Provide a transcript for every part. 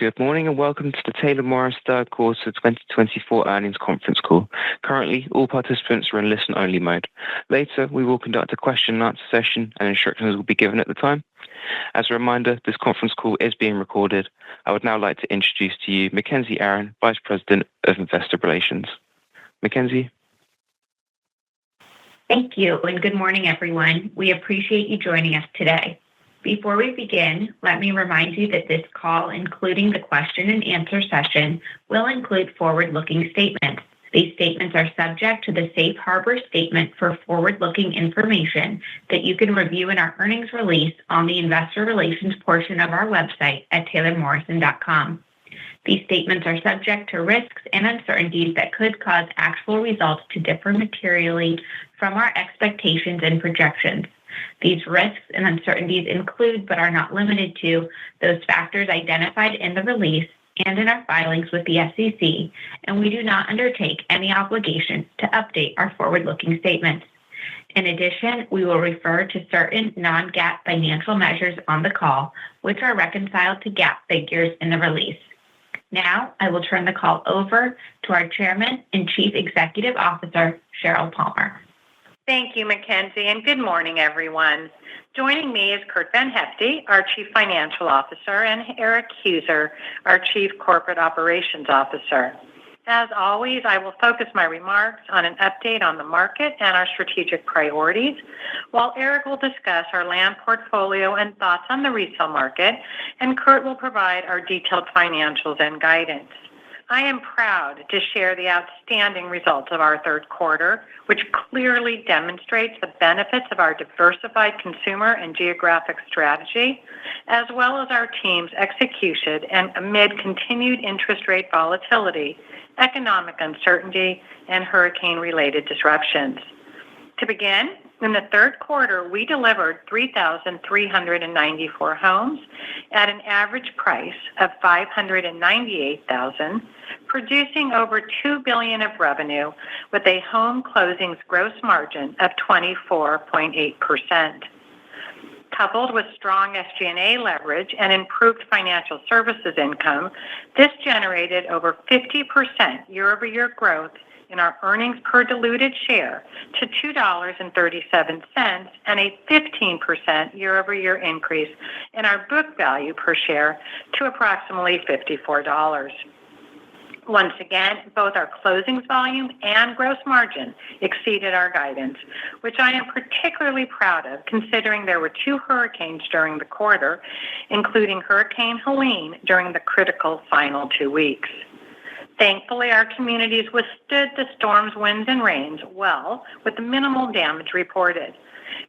Good morning and welcome to the Taylor Morrison third quarter 2024 earnings conference call. Currently, all participants are in listen-only mode. Later, we will conduct a question-and-answer session and instructions will be given at the time. As a reminder, this conference call is being recorded. I would now like to introduce to you Mackenzie Aaron, Vice President of Investor Relations. Mackenzie? Thank you and good morning, everyone. We appreciate you joining us today. Before we begin, let me remind you that this call, including the question and answer session, will include forward-looking statements. These statements are subject to the safe harbor statement for forward-looking information that you can review in our earnings release on the investor relations portion of our website at taylormorrison.com. These statements are subject to risks and uncertainties that could cause actual results to differ materially from our expectations and projections. These risks and uncertainties include, but are not limited to, those factors identified in the release and in our filings with the SEC, and we do not undertake any obligation to update our forward-looking statements. In addition, we will refer to certain non-GAAP financial measures on the call, which are reconciled to GAAP figures in the release. Now, I will turn the call over to our Chairman and Chief Executive Officer, Sheryl Palmer. Thank you, Mackenzie, and good morning, everyone. Joining me is Curt VanHyfte, our Chief Financial Officer, and Erik Heuser, our Chief Corporate Operations Officer. As always, I will focus my remarks on an update on the market and our strategic priorities, while Erik will discuss our land portfolio and thoughts on the resale market, and Curt will provide our detailed financials and guidance. I am proud to share the outstanding results of our third quarter, which clearly demonstrates the benefits of our diversified consumer and geographic strategy, as well as our team's execution and amid continued interest rate volatility, economic uncertainty, and hurricane-related disruptions. To begin, in the third quarter, we delivered 3,394 homes at an average price of $598,000, producing over $2 billion of revenue with a home closings gross margin of 24.8%. Coupled with strong SG&A leverage and improved financial services income, this generated over 50% year-over-year growth in our earnings per diluted share to $2.37 and a 15% year-over-year increase in our book value per share to approximately $54. Once again, both our closings volume and gross margin exceeded our guidance, which I am particularly proud of considering there were 2 hurricanes during the quarter, including Hurricane Helene during the critical final 2 weeks. Thankfully, our communities withstood the storm's winds and rains well, with minimal damage reported.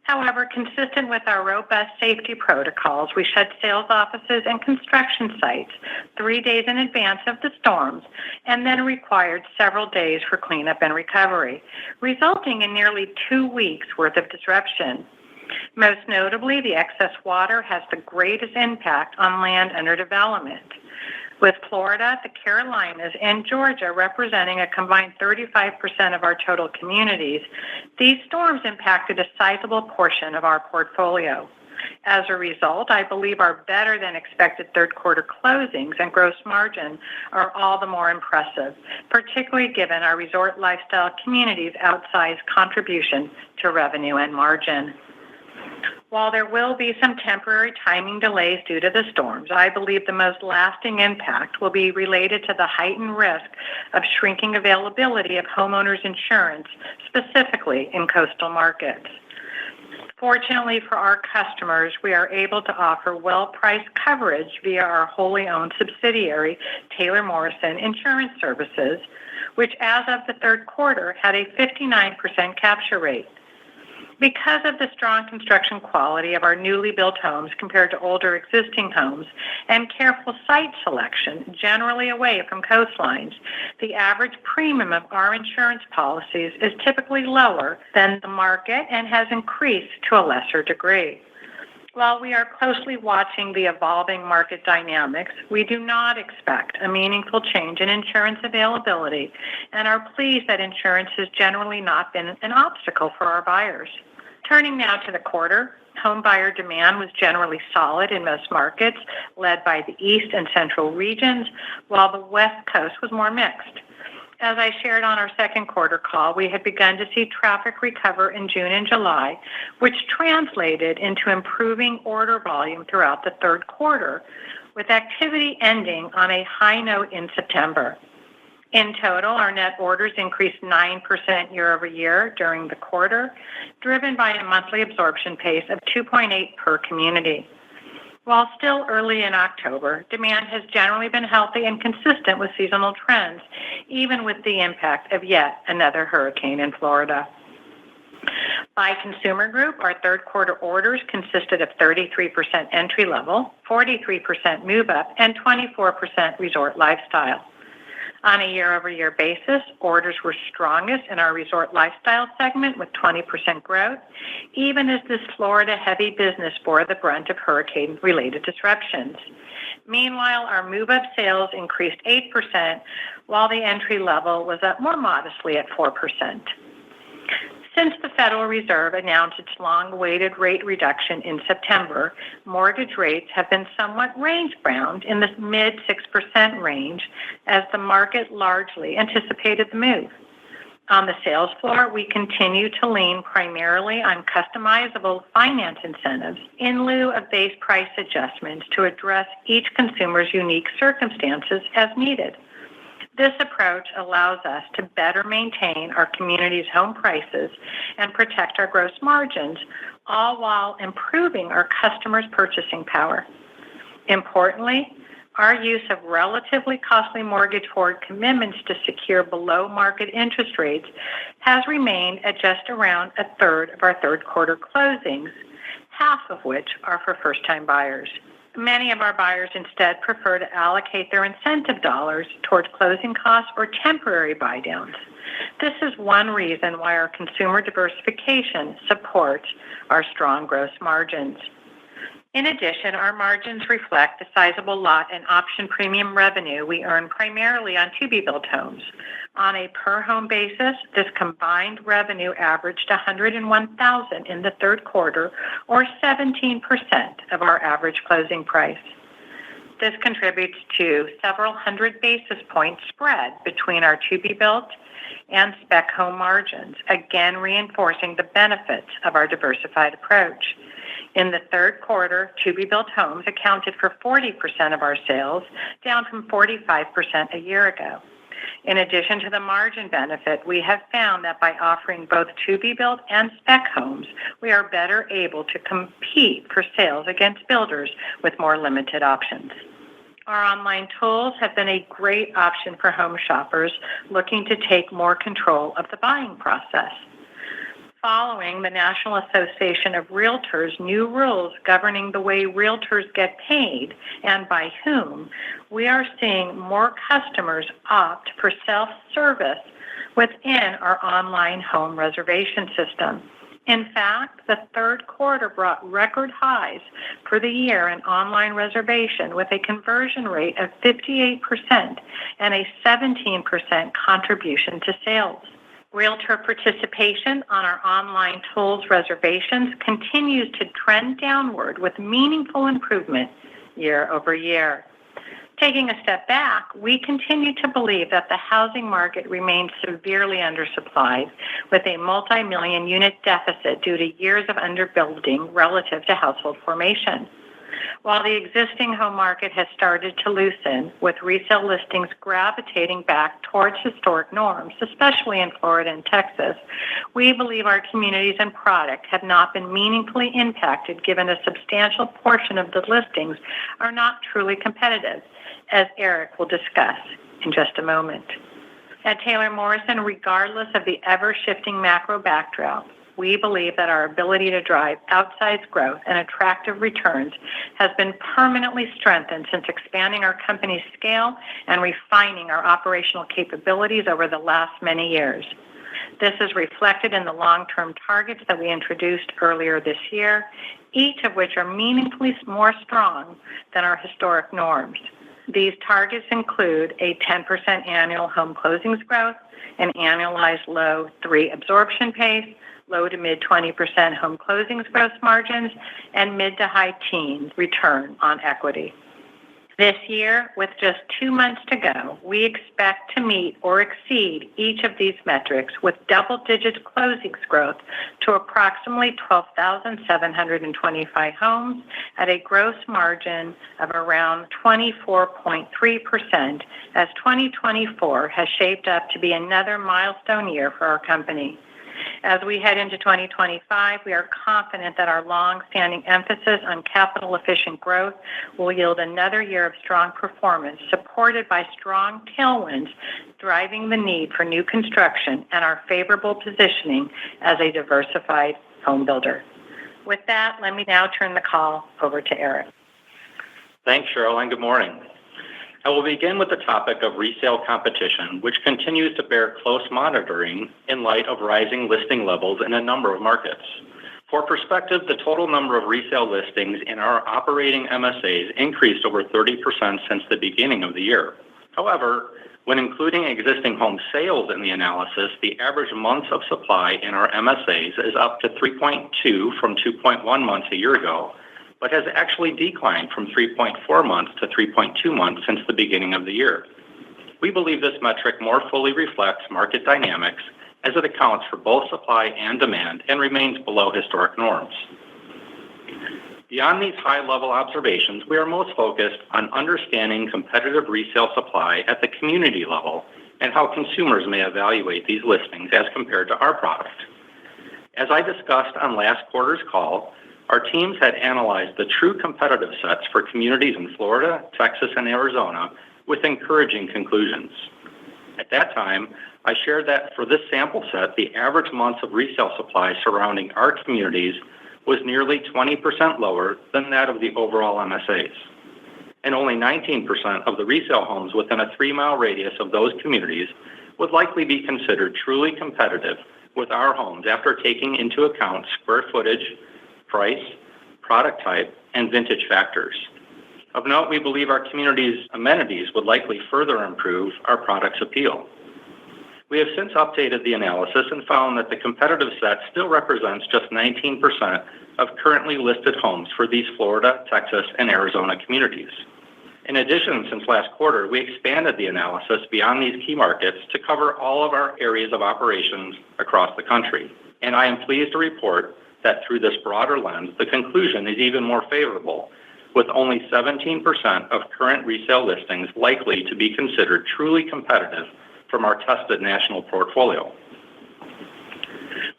However, consistent with our robust safety protocols, we shut sales offices and construction sites 3 days in advance of the storms and then required several days for cleanup and recovery, resulting in nearly 2 weeks' worth of disruption. Most notably, the excess water has the greatest impact on land under development, with Florida, the Carolinas, and Georgia representing a combined 35% of our total communities. These storms impacted a sizable portion of our portfolio. As a result, I believe our better-than-expected third-quarter closings and gross margin are all the more impressive, particularly given our resort lifestyle communities' outsized contribution to revenue and margin. While there will be some temporary timing delays due to the storms, I believe the most lasting impact will be related to the heightened risk of shrinking availability of homeowners insurance, specifically in coastal markets. Fortunately for our customers, we are able to offer well-priced coverage via our wholly owned subsidiary, Taylor Morrison Insurance Services, which as of the third quarter had a 59% capture rate. Because of the strong construction quality of our newly built homes compared to older existing homes and careful site selection, generally away from coastlines, the average premium of our insurance policies is typically lower than the market and has increased to a lesser degree. While we are closely watching the evolving market dynamics, we do not expect a meaningful change in insurance availability and are pleased that insurance has generally not been an obstacle for our buyers. Turning now to the quarter, Home buyer demand was generally solid in most markets, led by the East and Central regions, while the West Coast was more mixed. As I shared on our second quarter call, we had begun to see traffic recover in June and July, which translated into improving order volume throughout the third quarter, with activity ending on a high note in September. In total, our net orders increased 9% year over year during the quarter, driven by a monthly absorption pace of 2.8 per community. While still early in October, demand has generally been healthy and consistent with seasonal trends, even with the impact of yet another hurricane in Florida. By consumer group, our third quarter orders consisted of 33% entry level, 43% move up, and 24% resort lifestyle. On a year-over-year basis, orders were strongest in our resort lifestyle segment with 20% growth, even as this Florida-heavy business bore the brunt of hurricane-related disruptions. Meanwhile, our move-up sales increased 8%, while the entry level was up more modestly at 4%. Since the Federal Reserve announced its long-awaited rate reduction in September, mortgage rates have been somewhat range-bound in the mid-6% range as the market largely anticipated the move. On the sales floor, we continue to lean primarily on customizable finance incentives in lieu of base price adjustments to address each consumer's unique circumstances as needed. This approach allows us to better maintain our community's home prices and protect our gross margins, all while improving our customers' purchasing power. Importantly, our use of relatively costly mortgage forward commitments to secure below-market interest rates has remained at just around a third of our third quarter closings, half of which are for first-time buyers. Many of our buyers instead prefer to allocate their incentive dollars towards closing costs or temporary buy-downs. This is one reason why our consumer diversification supports our strong gross margins. In addition, our margins reflect the sizable lot and option premium revenue we earn primarily on to-be-built homes. On a per-home basis, this combined revenue averaged $101,000 in the third quarter, or 17% of our average closing price. This contributes to several hundred basis point spread between our to-be-built and spec home margins, again reinforcing the benefits of our diversified approach. In the third quarter, to-be-built homes accounted for 40% of our sales, down from 45% a year ago. In addition to the margin benefit, we have found that by offering both to-be-built and spec homes, we are better able to compete for sales against builders with more limited options. Our online tools have been a great option for home shoppers looking to take more control of the buying process. Following the National Association of Realtors' new rules governing the way realtors get paid and by whom, we are seeing more customers opt for self-service within our online home reservation system. In fact, the third quarter brought record highs for the year in online reservation with a conversion rate of 58% and a 17% contribution to sales. Realtor participation on our online tools reservations continues to trend downward with meaningful improvement year over year. Taking a step back, we continue to believe that the housing market remains severely undersupplied with a multi-million unit deficit due to years of underbuilding relative to household formation. While the existing home market has started to loosen, with resale listings gravitating back towards historic norms, especially in Florida and Texas, we believe our communities and product have not been meaningfully impacted given a substantial portion of the listings are not truly competitive, as Eric will discuss in just a moment. At Taylor Morrison, regardless of the ever-shifting macro backdrop, we believe that our ability to drive outsized growth and attractive returns has been permanently strengthened since expanding our company's scale and refining our operational capabilities over the last many years. This is reflected in the long-term targets that we introduced earlier this year, each of which are meaningfully more strong than our historic norms. These targets include a 10% annual home closings growth, an annualized low 3 absorption pace, low to mid 20% home closings gross margins, and mid to high teens return on equity. This year, with just 2 months to go, we expect to meet or exceed each of these metrics with double-digit closings growth to approximately 12,725 homes at a gross margin of around 24.3%, as 2024 has shaped up to be another milestone year for our company. As we head into 2025, we are confident that our long-standing emphasis on capital-efficient growth will yield another year of strong performance, supported by strong tailwinds driving the need for new construction and our favorable positioning as a diversified home builder. With that, let me now turn the call over to Eric. Thanks, Cheryl, and good morning. I will begin with the topic of resale competition, which continues to bear close monitoring in light of rising listing levels in a number of markets. For perspective, the total number of resale listings in our operating MSAs increased over 30% since the beginning of the year. However, when including existing home sales in the analysis, the average months of supply in our MSAs is up to 3.2 from 2.1 months a year ago, but has actually declined from 3.4 months to 3.2 months since the beginning of the year. We believe this metric more fully reflects market dynamics as it accounts for both supply and demand and remains below historic norms. Beyond these high-level observations, we are most focused on understanding competitive resale supply at the community level and how consumers may evaluate these listings as compared to our product. As I discussed on last quarter's call, our teams had analyzed the true competitive sets for communities in Florida, Texas, and Arizona with encouraging conclusions. At that time, I shared that for this sample set, the average months of resale supply surrounding our communities was nearly 20% lower than that of the overall MSAs. And only 19% of the resale homes within a 3-mile radius of those communities would likely be considered truly competitive with our homes after taking into account square footage, price, product type, and vintage factors. Of note, we believe our community's amenities would likely further improve our product's appeal. We have since updated the analysis and found that the competitive set still represents just 19% of currently listed homes for these Florida, Texas, and Arizona communities. In addition, since last quarter, we expanded the analysis beyond these key markets to cover all of our areas of operations across the country. And I am pleased to report that through this broader lens, the conclusion is even more favorable, with only 17% of current resale listings likely to be considered truly competitive from our tested national portfolio.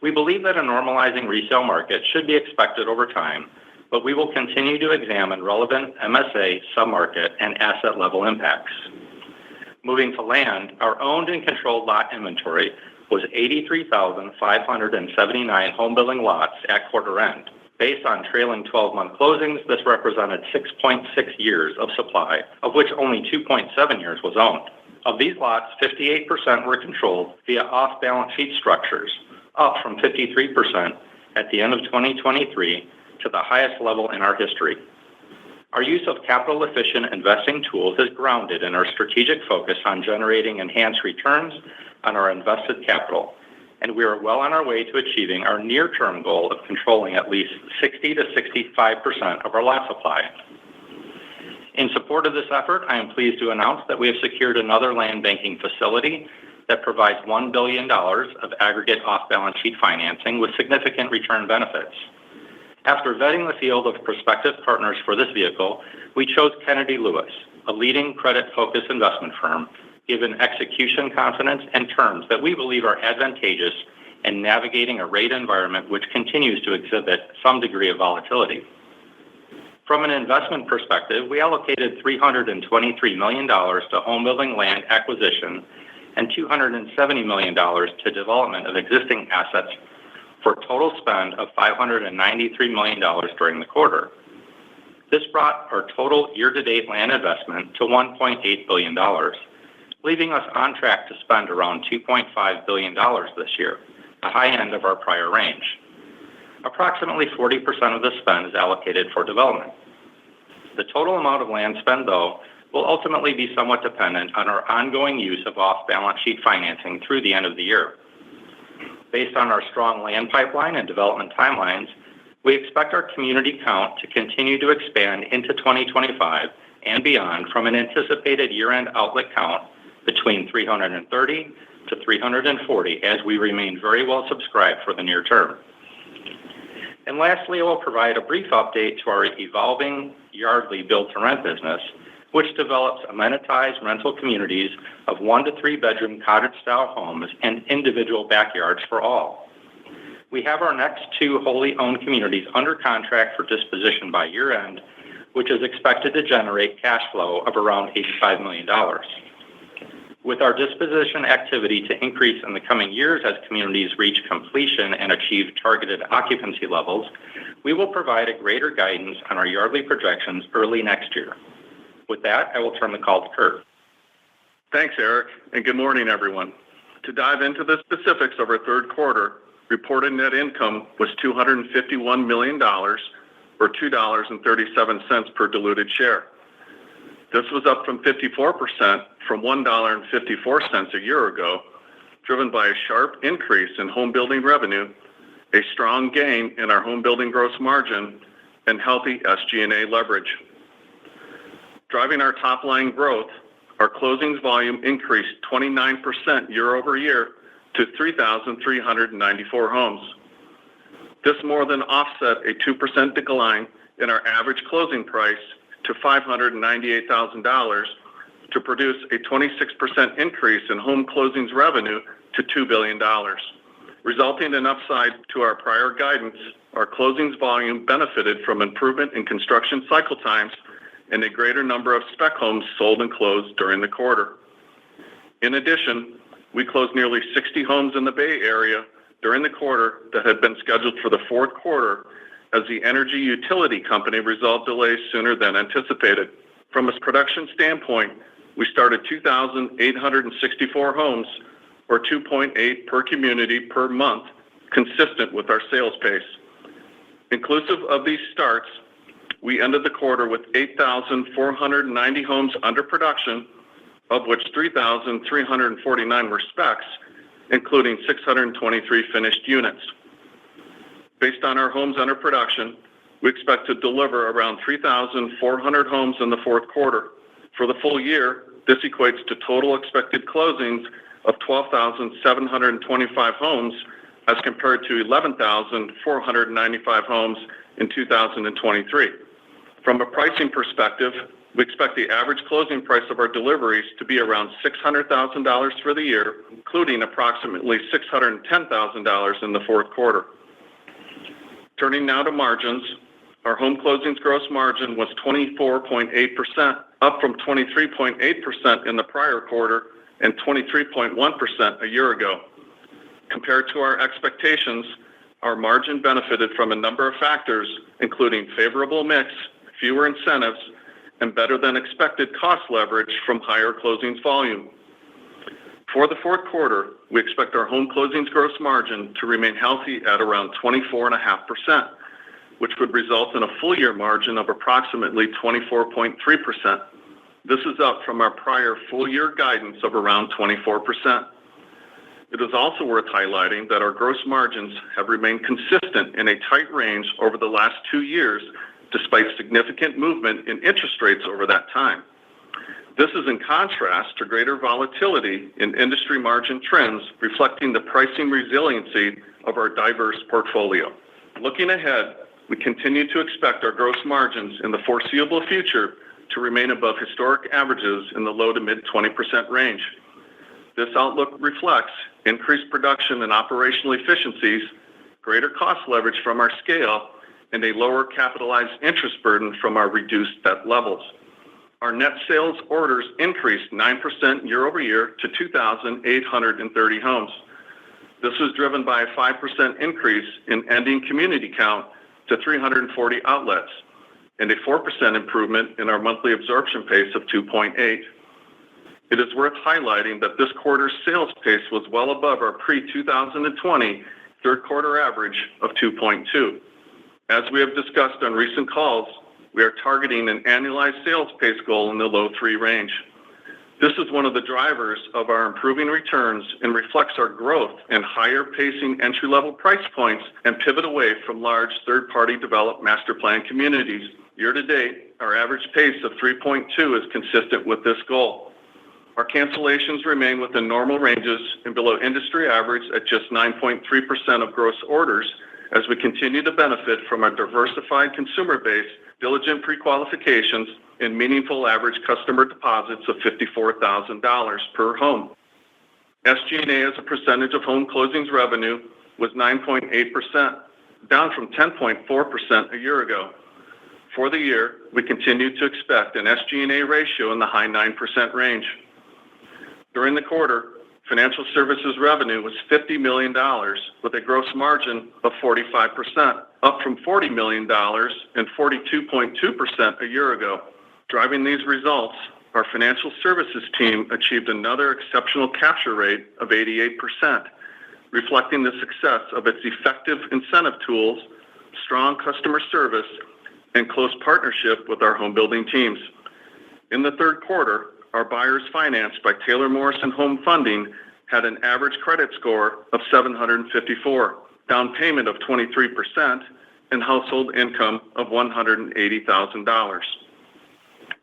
We believe that a normalizing resale market should be expected over time, but we will continue to examine relevant MSA, submarket, and asset level impacts. Moving to land, our owned and controlled lot inventory was 83,579 home building lots at quarter end. Based on trailing 12-month closings, this represented 6.6 years of supply, of which only 2.7 years was owned. Of these lots, 58% were controlled via off-balance sheet structures, up from 53% at the end of 2023 to the highest level in our history. Our use of capital-efficient investing tools is grounded in our strategic focus on generating enhanced returns on our invested capital, and we are well on our way to achieving our near-term goal of controlling at least 60 to 65% of our lot supply. In support of this effort, I am pleased to announce that we have secured another land banking facility that provides $1 billion of aggregate off-balance sheet financing with significant return benefits. After vetting the field of prospective partners for this vehicle, we chose Kennedy Lewis, a leading credit-focused investment firm, given execution confidence and terms that we believe are advantageous in navigating a rate environment which continues to exhibit some degree of volatility. From an investment perspective, we allocated $323 million to home building land acquisition and $270 million to development of existing assets for a total spend of $593 million during the quarter. This brought our total year-to-date land investment to $1.8 billion, leaving us on track to spend around $2.5 billion this year, the high end of our prior range. Approximately 40% of the spend is allocated for development. The total amount of land spend, though, will ultimately be somewhat dependent on our ongoing use of off-balance sheet financing through the end of the year. Based on our strong land pipeline and development timelines, we expect our community count to continue to expand into 2025 and beyond from an anticipated year-end outlet count between 330 to 340 as we remain very well subscribed for the near term. And lastly, I will provide a brief update to our evolving Yardly build-to-rent business, which develops amenitized rental communities of 1 to 3 bedroom cottage-style homes and individual backyards for all. We have our next 2 wholly owned communities under contract for disposition by year-end, which is expected to generate cash flow of around $85 million. With our disposition activity to increase in the coming years as communities reach completion and achieve targeted occupancy levels, we will provide a greater guidance on our Yardly projections early next year. With that, I will turn the call to Kurt. Thanks, Eric, and good morning, everyone. To dive into the specifics of our third quarter, reported net income was $251 million, or $2.37 per diluted share. This was up from 54% from $1.54 a year ago, driven by a sharp increase in home building revenue, a strong gain in our home building gross margin, and healthy SG&A leverage. Driving our top-line growth, our closings volume increased 29% year over year to 3,394 homes. This more than offset a 2% decline in our average closing price to $598,000 to produce a 26% increase in home closings revenue to $2 billion. Resulting in upside to our prior guidance, our closings volume benefited from improvement in construction cycle times and a greater number of spec homes sold and closed during the quarter. In addition, we closed nearly 60 homes in the Bay Area during the quarter that had been scheduled for the fourth quarter as the energy utility company resolved delays sooner than anticipated. From a production standpoint, we started 2,864 homes, or 2.8 per community per month, consistent with our sales pace. Inclusive of these starts, we ended the quarter with 8,490 homes under production, of which 3,349 were specs, including 623 finished units. Based on our homes under production, we expect to deliver around 3,400 homes in the fourth quarter. For the full year, this equates to total expected closings of 12,725 homes as compared to 11,495 homes in 2023. From a pricing perspective, we expect the average closing price of our deliveries to be around $600,000 for the year, including approximately $610,000 in the fourth quarter. Turning now to margins, our home closings gross margin was 24.8%, up from 23.8% in the prior quarter and 23.1% a year ago. Compared to our expectations, our margin benefited from a number of factors, including favorable mix, fewer incentives, and better than expected cost leverage from higher closings volume. For the fourth quarter, we expect our home closings gross margin to remain healthy at around 24.5%, which would result in a full year margin of approximately 24.3%. This is up from our prior full year guidance of around 24%. It is also worth highlighting that our gross margins have remained consistent in a tight range over the last 2 years, despite significant movement in interest rates over that time. This is in contrast to greater volatility in industry margin trends, reflecting the pricing resiliency of our diverse portfolio. Looking ahead, we continue to expect our gross margins in the foreseeable future to remain above historic averages in the low to mid 20% range. This outlook reflects increased production and operational efficiencies, greater cost leverage from our scale, and a lower capitalized interest burden from our reduced debt levels. Our net sales orders increased 9% year over year to 2,830 homes. This was driven by a 5% increase in ending community count to 340 outlets and a 4% improvement in our monthly absorption pace of 2.8. It is worth highlighting that this quarter's sales pace was well above our pre-2020 third quarter average of 2.2. As we have discussed on recent calls, we are targeting an annualized sales pace goal in the low 3 range. This is one of the drivers of our improving returns and reflects our growth in higher pacing entry-level price points and pivot away from large third-party developed master plan communities. Year to date, our average pace of 3.2 is consistent with this goal. Our cancellations remain within normal ranges and below industry average at just 9.3% of gross orders as we continue to benefit from our diversified consumer base, diligent pre-qualifications, and meaningful average customer deposits of $54,000 per home. SG&A as a percentage of home closings revenue was 9.8%, down from 10.4% a year ago. For the year, we continue to expect an SG&A ratio in the high 9% range. During the quarter, financial services revenue was $50 million with a gross margin of 45%, up from $40 million and 42.2% a year ago. Driving these results, our financial services team achieved another exceptional capture rate of 88%, reflecting the success of its effective incentive tools, strong customer service, and close partnership with our home building teams. In the third quarter, our buyers financed by Taylor Morrison Home Funding had an average credit score of 754, down payment of 23%, and household income of $180,000.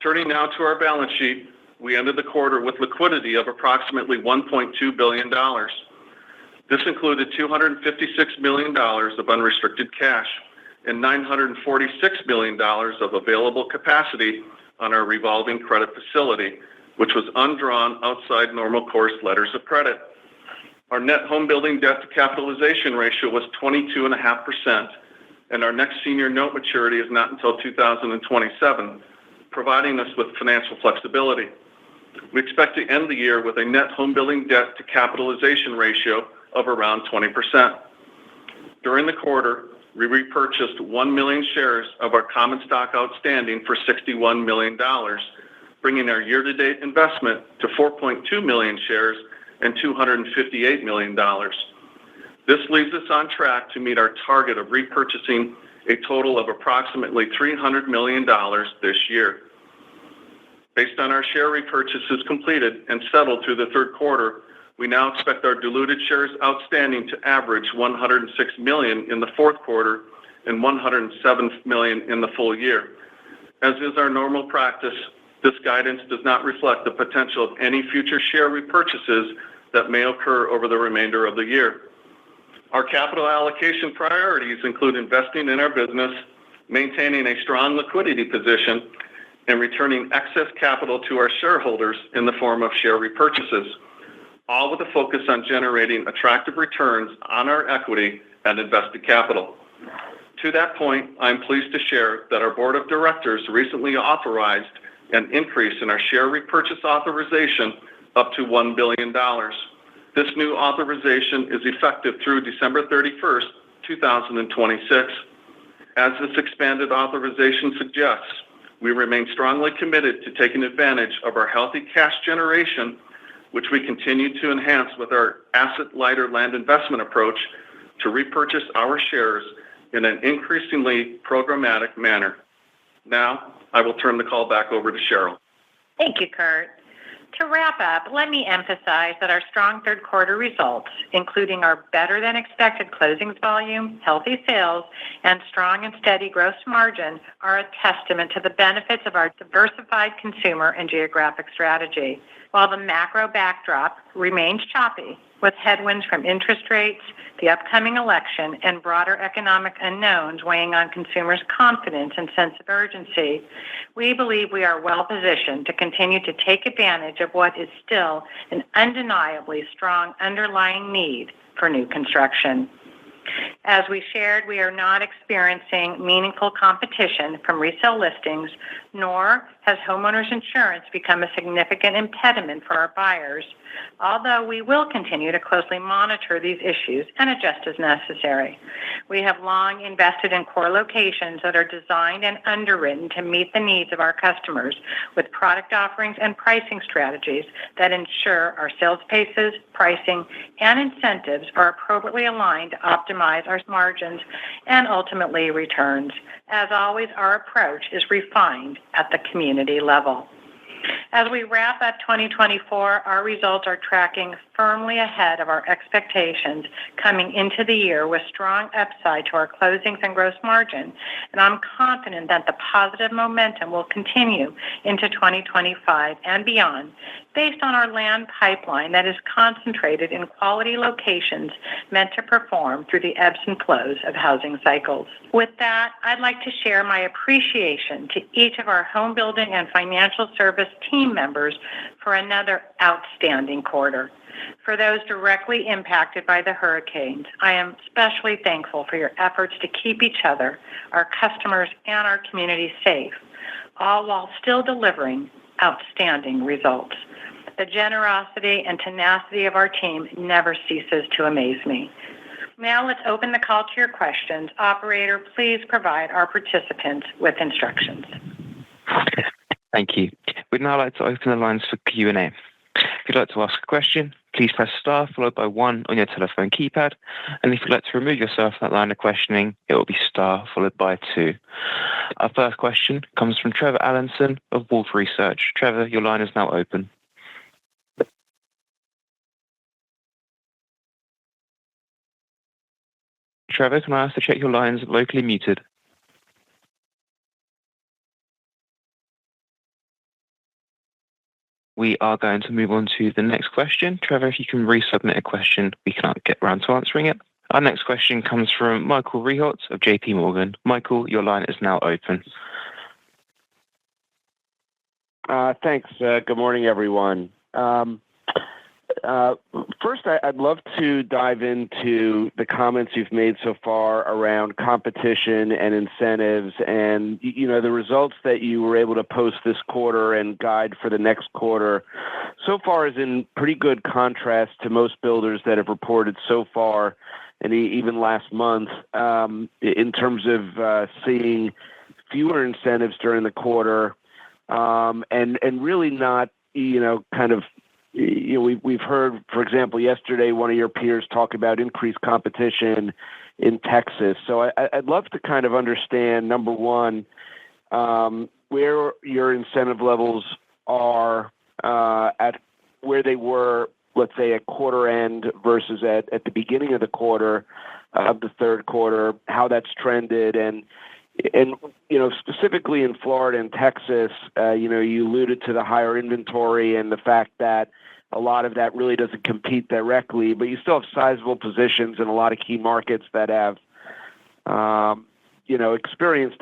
Turning now to our balance sheet, we ended the quarter with liquidity of approximately $1.2 billion. This included $256 million of unrestricted cash and $946 million of available capacity on our revolving credit facility, which was undrawn outside normal course letters of credit. Our net home building debt to capitalization ratio was 22.5%, and our next senior note maturity is not until 2027, providing us with financial flexibility. We expect to end the year with a net home building debt to capitalization ratio of around 20%. During the quarter, we repurchased 1 million shares of our common stock outstanding for $61 million, bringing our year-to-date investment to 4.2 million shares and $258 million. This leaves us on track to meet our target of repurchasing a total of approximately $300 million this year. Based on our share repurchases completed and settled through the third quarter, we now expect our diluted shares outstanding to average 106 million in the fourth quarter and 107 million in the full year. As is our normal practice, this guidance does not reflect the potential of any future share repurchases that may occur over the remainder of the year. Our capital allocation priorities include investing in our business, maintaining a strong liquidity position, and returning excess capital to our shareholders in the form of share repurchases, all with a focus on generating attractive returns on our equity and invested capital. To that point, I'm pleased to share that our board of directors recently authorized an increase in our share repurchase authorization up to $1 billion. This new authorization is effective through December 31st, 2026. As this expanded authorization suggests, we remain strongly committed to taking advantage of our healthy cash generation, which we continue to enhance with our asset-lighter land investment approach to repurchase our shares in an increasingly programmatic manner. Now, I will turn the call back over to Sheryl. Thank you, Kurt. To wrap up, let me emphasize that our strong third quarter results, including our better-than-expected closings volume, healthy sales, and strong and steady gross margin, are a testament to the benefits of our diversified consumer and geographic strategy. While the macro backdrop remains choppy, with headwinds from interest rates, the upcoming election, and broader economic unknowns weighing on consumers' confidence and sense of urgency, we believe we are well positioned to continue to take advantage of what is still an undeniably strong underlying need for new construction. As we shared, we are not experiencing meaningful competition from resale listings, nor has homeowners insurance become a significant impediment for our buyers, although we will continue to closely monitor these issues and adjust as necessary. We have long invested in core locations that are designed and underwritten to meet the needs of our customers with product offerings and pricing strategies that ensure our sales paces, pricing, and incentives are appropriately aligned to optimize our margins and ultimately returns. As always, our approach is refined at the community level. As we wrap up 2024, our results are tracking firmly ahead of our expectations coming into the year with strong upside to our closings and gross margin, and I'm confident that the positive momentum will continue into 2025 and beyond based on our land pipeline that is concentrated in quality locations meant to perform through the ebbs and flows of housing cycles. With that, I'd like to share my appreciation to each of our home building and financial service team members for another outstanding quarter. For those directly impacted by the hurricanes, I am especially thankful for your efforts to keep each other, our customers, and our community safe, all while still delivering outstanding results. The generosity and tenacity of our team never ceases to amaze me. Now let's open the call to your questions. Operator, please provide our participants with instructions. Thank you. We'd now like to open the lines for Q&A. If you'd like to ask a question, please press star followed by 1 on your telephone keypad. And if you'd like to remove yourself from that line of questioning, it will be star followed by 2. Our first question comes from Trevor Allinson of Wolfe Research. Trevor, your line is now open. Trevor, can I ask to check your lines locally muted? We are going to move on to the next question. Trevor, if you can resubmit a question, we can get around to answering it. Our next question comes from Michael Rehaut of JP Morgan. Michael, your line is now open. Thanks. Good morning, everyone. First, I'd love to dive into the comments you've made so far around competition and incentives and, the results that you were able to post this quarter and guide for the next quarter so far is in pretty good contrast to most builders that have reported so far and even last month in terms of seeing fewer incentives during the quarter and really not, we've heard, for example, yesterday, one of your peers talk about increased competition in Texas. So I'd love to kind of understand, number one, where your incentive levels are at where they were, let's say, at quarter end versus at the beginning of the quarter of the third quarter, how that's trended. And specifically in Florida and Texas, you alluded to the higher inventory and the fact that a lot of that really doesn't compete directly, but you still have sizable positions in a lot of key markets that have, experienced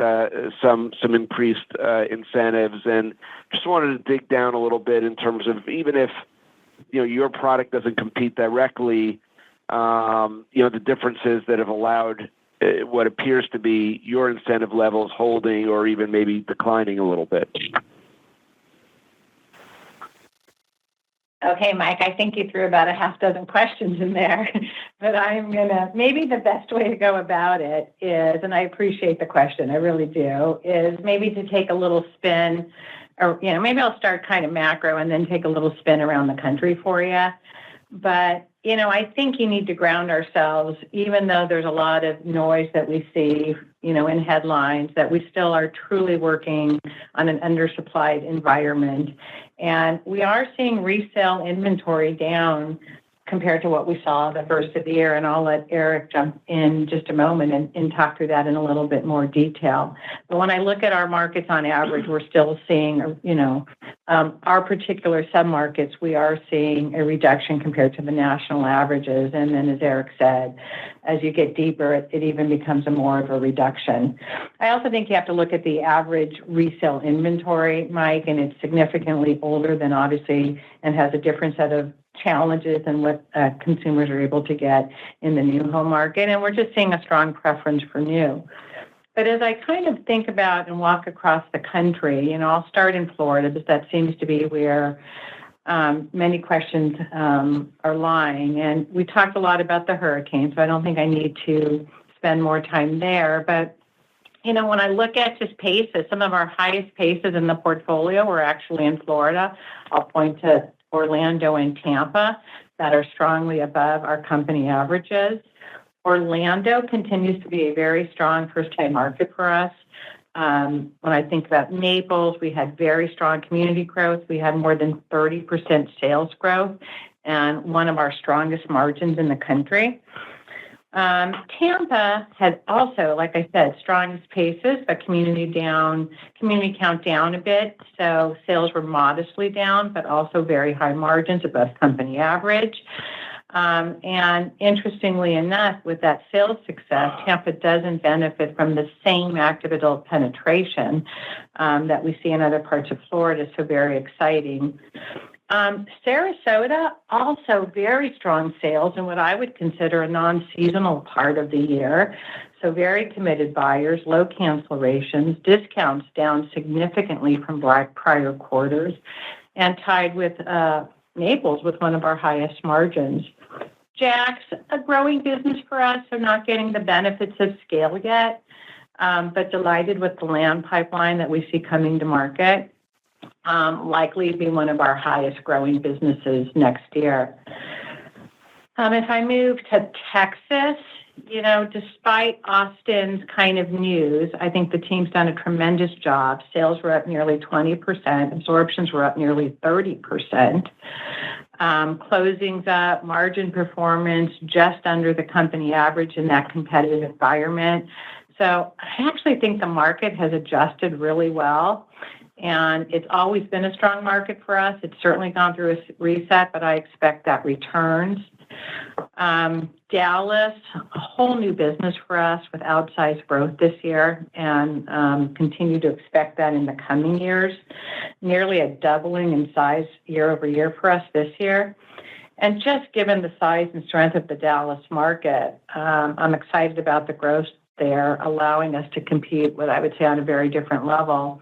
some increased incentives. And just wanted to dig down a little bit in terms of even if, your product doesn't compete directly, the differences that have allowed what appears to be your incentive levels holding or even maybe declining a little bit. Okay, Mike, I think you threw about a half dozen questions in there, but maybe the best way to go about it is, and I appreciate the question, I really do, is maybe to take a little spin, or, maybe I'll start kind of macro and then take a little spin around the country for you. But, I think you need to ground ourselves, even though there's a lot of noise that we see, in headlines, that we still are truly working on an undersupplied environment. And we are seeing resale inventory down compared to what we saw the first of the year. And I'll let Eric jump in just a moment and talk through that in a little bit more detail. But when I look at our markets on average, we're still seeing, our particular submarkets, we are seeing a reduction compared to the national averages. And then, as Eric said, as you get deeper, it even becomes more of a reduction. I also think you have to look at the average resale inventory, Mike, and it's significantly older than obviously and has a different set of challenges than what consumers are able to get in the new home market. And we're just seeing a strong preference for new. But as I kind of think about and walk across the country, I'll start in Florida, because that seems to be where many questions are lying. And we talked a lot about the hurricane, so I don't think I need to spend more time there. But, when I look at just paces, some of our highest paces in the portfolio were actually in Florida. I'll point to Orlando and Tampa that are strongly above our company averages. Orlando continues to be a very strong first-time market for us. When I think about Naples, we had very strong community growth. We had more than 30% sales growth and one of our strongest margins in the country. Tampa had also, like I said, strongest paces, but community count down a bit. So sales were modestly down, but also very high margins above company average. And interestingly enough, with that sales success, Tampa doesn't benefit from the same active adult penetration that we see in other parts of Florida, so very exciting. Sarasota, also very strong sales in what I would consider a non-seasonal part of the year. So very committed buyers, low cancellations, discounts down significantly from prior quarters, and tied with Naples with one of our highest margins. Jack's, a growing business for us, so not getting the benefits of scale yet, but delighted with the land pipeline that we see coming to market. Likely be one of our highest growing businesses next year. If I move to Texas, despite Austin's kind of news, I think the team's done a tremendous job. Sales were up nearly 20%. Absorptions were up nearly 30%. Closings up, margin performance just under the company average in that competitive environment. So I actually think the market has adjusted really well. And it's always been a strong market for us. It's certainly gone through a reset, but I expect that returns. Dallas, a whole new business for us with outsized growth this year, and continue to expect that in the coming years. Nearly a doubling in size year over year for us this year. And just given the size and strength of the Dallas market, I'm excited about the growth there, allowing us to compete, what I would say, on a very different level.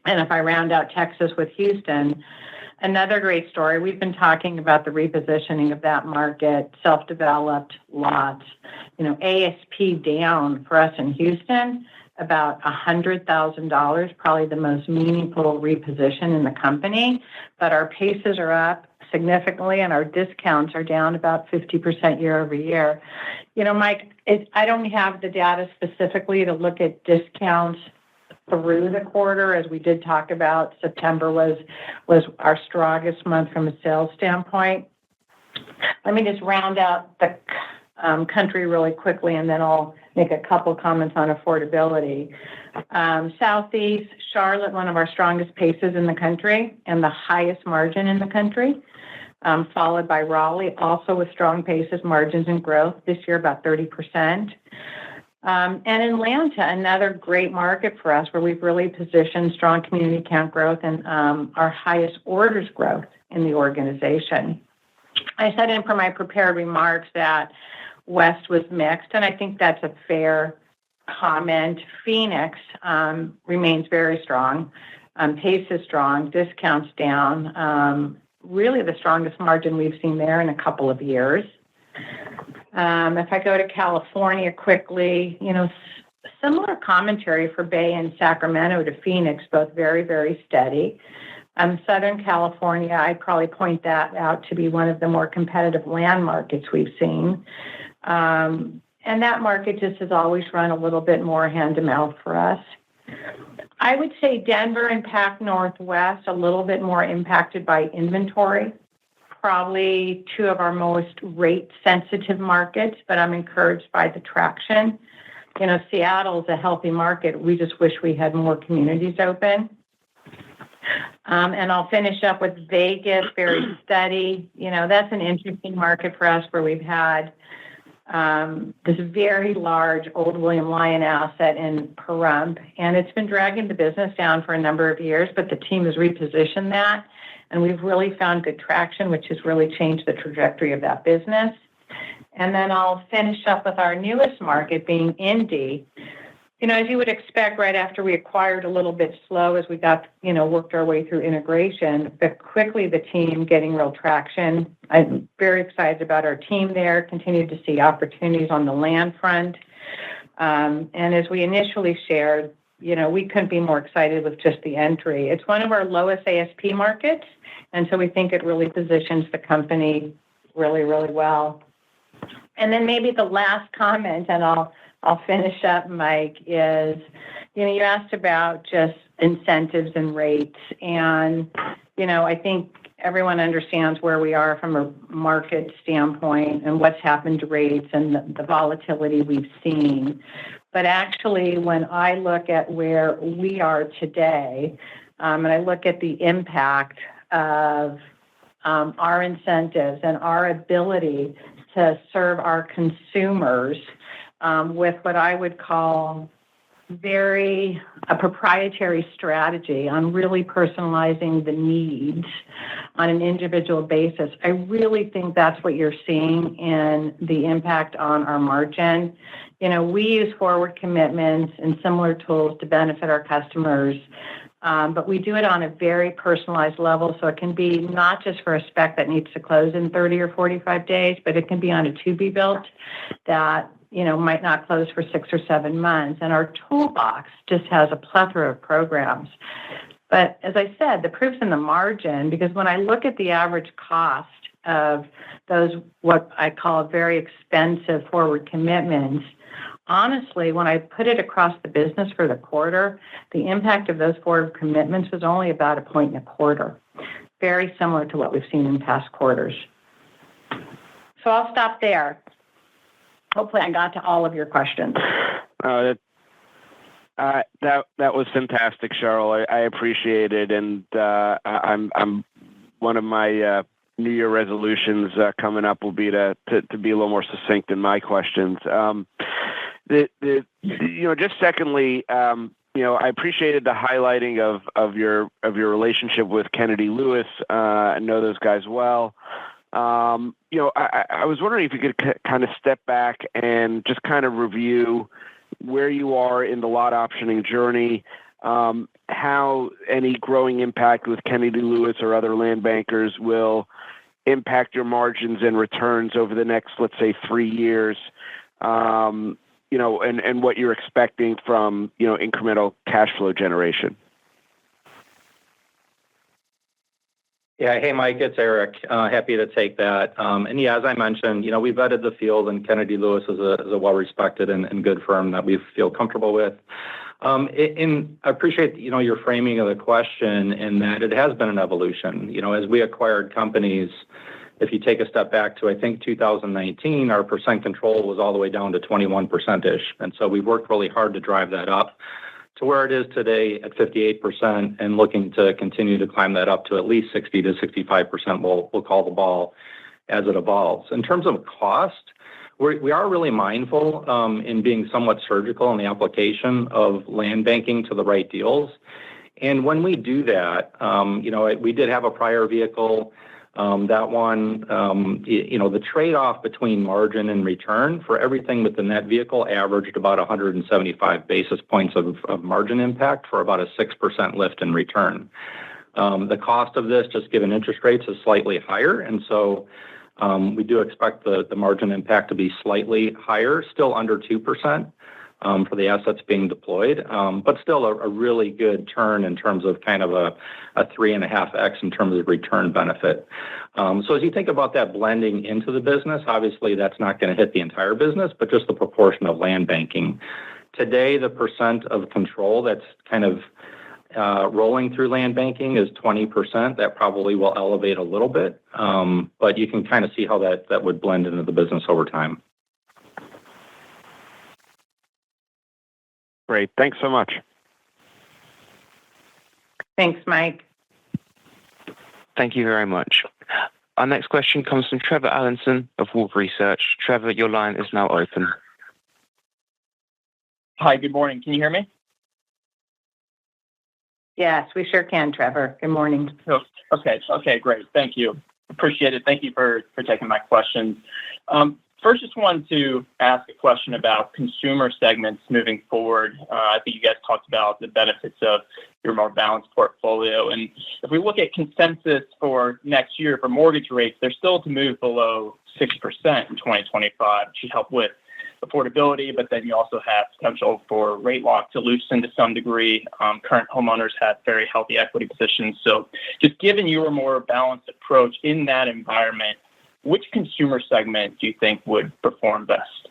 And if I round out Texas with Houston, another great story. We've been talking about the repositioning of that market, self-developed lots. ASP down for us in Houston, about $100,000, probably the most meaningful reposition in the company. But our paces are up significantly, and our discounts are down about 50% year over year. Mike, I don't have the data specifically to look at discounts through the quarter. As we did talk about, September was our strongest month from a sales standpoint. Let me just round out the country really quickly, and then I'll make a couple comments on affordability. Southeast, Charlotte, one of our strongest paces in the country and the highest margin in the country, followed by Raleigh, also with strong paces, margins, and growth this year, about 30%. And Atlanta, another great market for us where we've really positioned strong community count growth and our highest orders growth in the organization. I said for my prepared remarks that West was mixed, and I think that's a fair comment. Phoenix remains very strong. Pace is strong, discounts down. Really the strongest margin we've seen there in a couple of years. If I go to California quickly, similar commentary for Bay and Sacramento to Phoenix, both very, very steady. Southern California, I'd probably point that out to be one of the more competitive land markets we've seen. And that market just has always run a little bit more hand to mouth for us. I would say Denver and Pac Northwest, a little bit more impacted by inventory. Probably two of our most rate-sensitive markets, but I'm encouraged by the traction. Seattle's a healthy market. We just wish we had more communities open. And I'll finish up with Vegas, very steady. That's an interesting market for us where we've had this very large old William Lyon asset in Pahrump, and it's been dragging the business down for a number of years, but the team has repositioned that. And we've really found good traction, which has really changed the trajectory of that business. And then I'll finish up with our newest market being Indy. As you would expect, right after we acquired, a little bit slow as we got, worked our way through integration, but quickly the team getting real traction. I'm very excited about our team there, continue to see opportunities on the land front. And as we initially shared, we couldn't be more excited with just the entry. It's one of our lowest ASP markets, and so we think it really positions the company really, really well. And then maybe the last comment, and I'll I'll finish up, Mike, is, you asked about just incentives and rates. And, I think everyone understands where we are from a market standpoint and what's happened to rates and the volatility we've seen. But actually, when I look at where we are today, and I look at the impact of our incentives and our ability to serve our consumers with what I would call a proprietary strategy on really personalizing the needs on an individual basis, I really think that's what you're seeing in the impact on our margin. We use forward commitments and similar tools to benefit our customers, but we do it on a very personalized level. So it can be not just for a spec that needs to close in 30 or 45 days, but it can be on a to-be built that might not close for 6 or 7 months. And our toolbox just has a plethora of programs. But as I said, the proof's in the margin, because when I look at the average cost of those, what I call very expensive forward commitments, honestly, when I put it across the business for the quarter, the impact of those forward commitments was only about 1.25%. Very similar to what we've seen in past quarters. So I'll stop there. Hopefully I got to all of your questions. That was fantastic, Cheryl. I appreciate it, and I'm one of my New Year resolutions coming up will be to be a little more succinct in my questions. Just secondly, I appreciated the highlighting of your relationship with Kennedy Lewis. I know those guys well. I was wondering if you could kind of step back and just kind of review where you are in the lot optioning journey, how any growing impact with Kennedy Lewis or other land bankers will impact your margins and returns over the next, let's say, 3 years, and what you're expecting from, incremental cash flow generation. Yeah. Hey, Mike, it's Eric. Happy to take that. And yeah, as I mentioned, we vetted the field, and Kennedy Lewis is a well-respected and good firm that we feel comfortable with. And I appreciate, your framing of the question in that it has been an evolution. As we acquired companies, if you take a step back to, I think, 2019, our percent control was all the way down to 21%-ish. And so we worked really hard to drive that up to where it is today at 58% and looking to continue to climb that up to at least 60 to 65%. We'll call the ball as it evolves. In terms of cost, we are really mindful in being somewhat surgical in the application of land banking to the right deals. And when we do that, we did have a prior vehicle. That one, the trade-off between margin and return for everything within that vehicle averaged about 175 basis points of margin impact for about a 6% lift in return. The cost of this, just given interest rates, is slightly higher. And so we do expect the margin impact to be slightly higher, still under 2%. For the assets being deployed, but still a really good turn in terms of kind of a 3.5x in terms of return benefit. So as you think about that blending into the business, obviously that's not going to hit the entire business, but just the proportion of land banking. Today, the percent of control that's kind of rolling through land banking is 20%. That probably will elevate a little bit, but you can kind of see how that would blend into the business over time. Great. Thanks so much. Thanks, Mike. Thank you very much. Our next question comes from Trevor Allinson of Wolfe Research. Trevor, your line is now open. Hi, good morning. Can you hear me? Yes, we sure can, Trevor. Good morning. Okay, great. Thank you. Appreciate it. Thank you for taking my questions. First, just wanted to ask a question about consumer segments moving forward. I think you guys talked about the benefits of your more balanced portfolio. And if we look at consensus for next year for mortgage rates, they're still to move below 6% in 2025, which should help with affordability, but then you also have potential for rate lock to loosen to some degree. Current homeowners have very healthy equity positions. So just given your more balanced approach in that environment, which consumer segment do you think would perform best?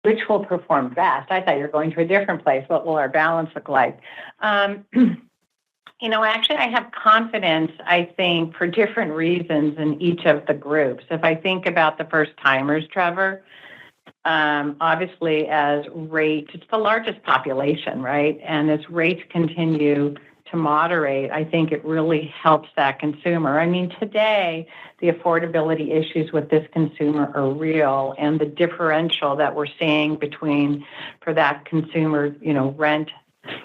which will perform best? I thought you were going to a different place. What will our balance look like? Actually, I have confidence, I think, for different reasons in each of the groups. If I think about the first-timers, Trevor, obviously as rates, it's the largest population, right? And as rates continue to moderate, I think it really helps that consumer. I mean, today, the affordability issues with this consumer are real, and the differential that we're seeing between, for that consumer, rent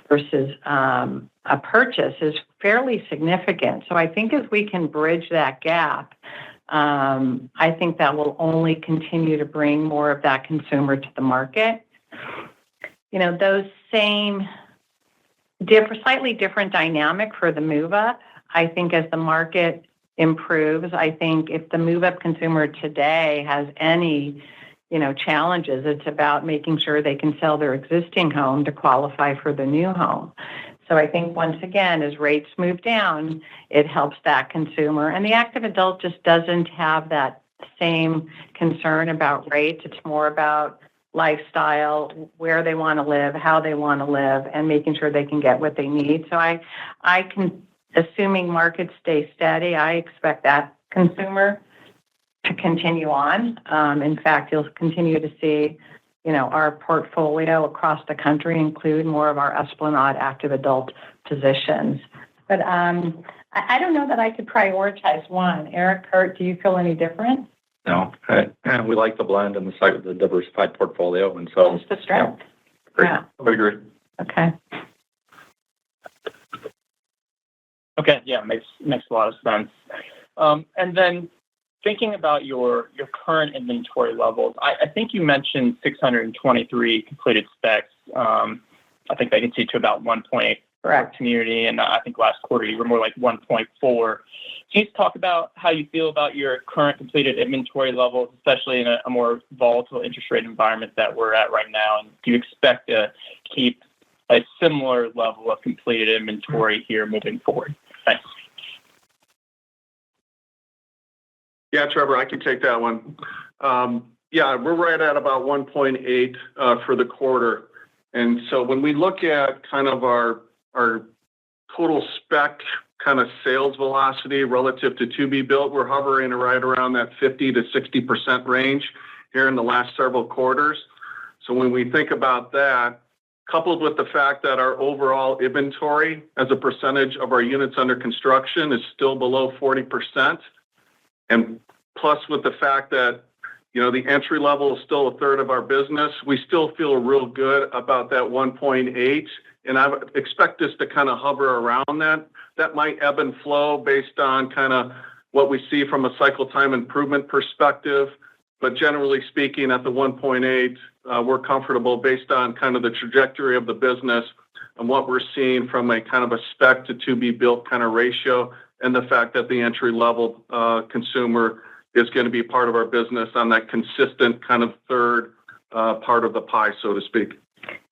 versus a purchase is fairly significant. So I think as we can bridge that gap, I think that will only continue to bring more of that consumer to the market. Those same slightly different dynamic for the move up. I think as the market improves, I think if the move up consumer today has any challenges, it's about making sure they can sell their existing home to qualify for the new home. So I think once again, as rates move down, it helps that consumer. And the active adult just doesn't have that same concern about rates. It's more about lifestyle, where they want to live, how they want to live, and making sure they can get what they need. So I can, assuming markets stay steady, I expect that consumer to continue on. In fact, you'll continue to see, our portfolio across the country include more of our Esplanade active adult positions. But I don't know that I could prioritize one. Eric, Kurt, do you feel any different? No, we like the blend and the diversified portfolio, and so that's the strength. Yeah, I agree. Okay. Okay, yeah, makes a lot of sense. And then thinking about your current inventory levels, I think you mentioned 623 completed specs. I think that gets you to about 1.8 per community, and I think last quarter you were more like 1.4. Can you talk about how you feel about your current completed inventory levels, especially in a more volatile interest rate environment that we're at right now? And do you expect to keep a similar level of completed inventory here moving forward? Thanks. Yeah, Trevor, I can take that one. We're right at about 1.8 for the quarter. And so when we look at kind of our total spec kind of sales velocity relative to to-be built, we're hovering right around that 50 to 60% range here in the last several quarters. So when we think about that, coupled with the fact that our overall inventory as a percentage of our units under construction is still below 40%, and plus with the fact that, the entry level is still a third of our business, we still feel real good about that 1.8. And I would expect us to kind of hover around that. That might ebb and flow based on kind of what we see from a cycle time improvement perspective. But generally speaking, at the 1.8, we're comfortable based on kind of the trajectory of the business and what we're seeing from a kind of a spec to be built kind of ratio, and the fact that the entry level consumer is going to be part of our business on that consistent kind of third part of the pie, so to speak.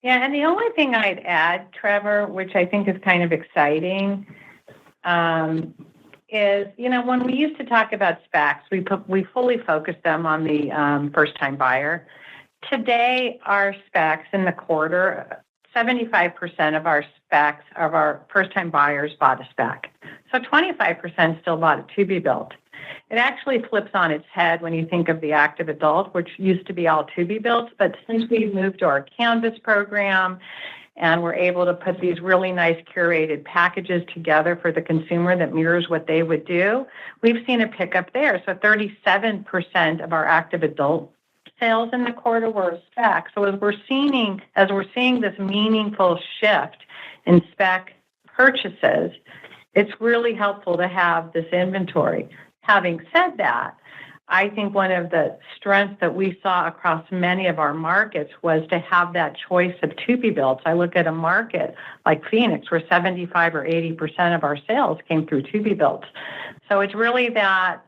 Yeah, and the only thing I'd add, Trevor, which I think is kind of exciting, is, when we used to talk about specs, we fully focused them on the first-time buyer. Today, our specs in the quarter, 75% of our specs of our first-time buyers bought a spec. So 25% still bought a to-be-built. It actually flips on its head when you think of the active adult, which used to be all to-be-built. But since we've moved to our Canvas program and we're able to put these really nice curated packages together for the consumer that mirrors what they would do, we've seen a pickup there. So 37% of our active adult sales in the quarter were spec. So as we're seeing this meaningful shift in spec purchases, it's really helpful to have this inventory. Having said that, I think one of the strengths that we saw across many of our markets was to have that choice of to-be-builts. I look at a market like Phoenix, where 75 or 80% of our sales came through to-be-builts. So it's really that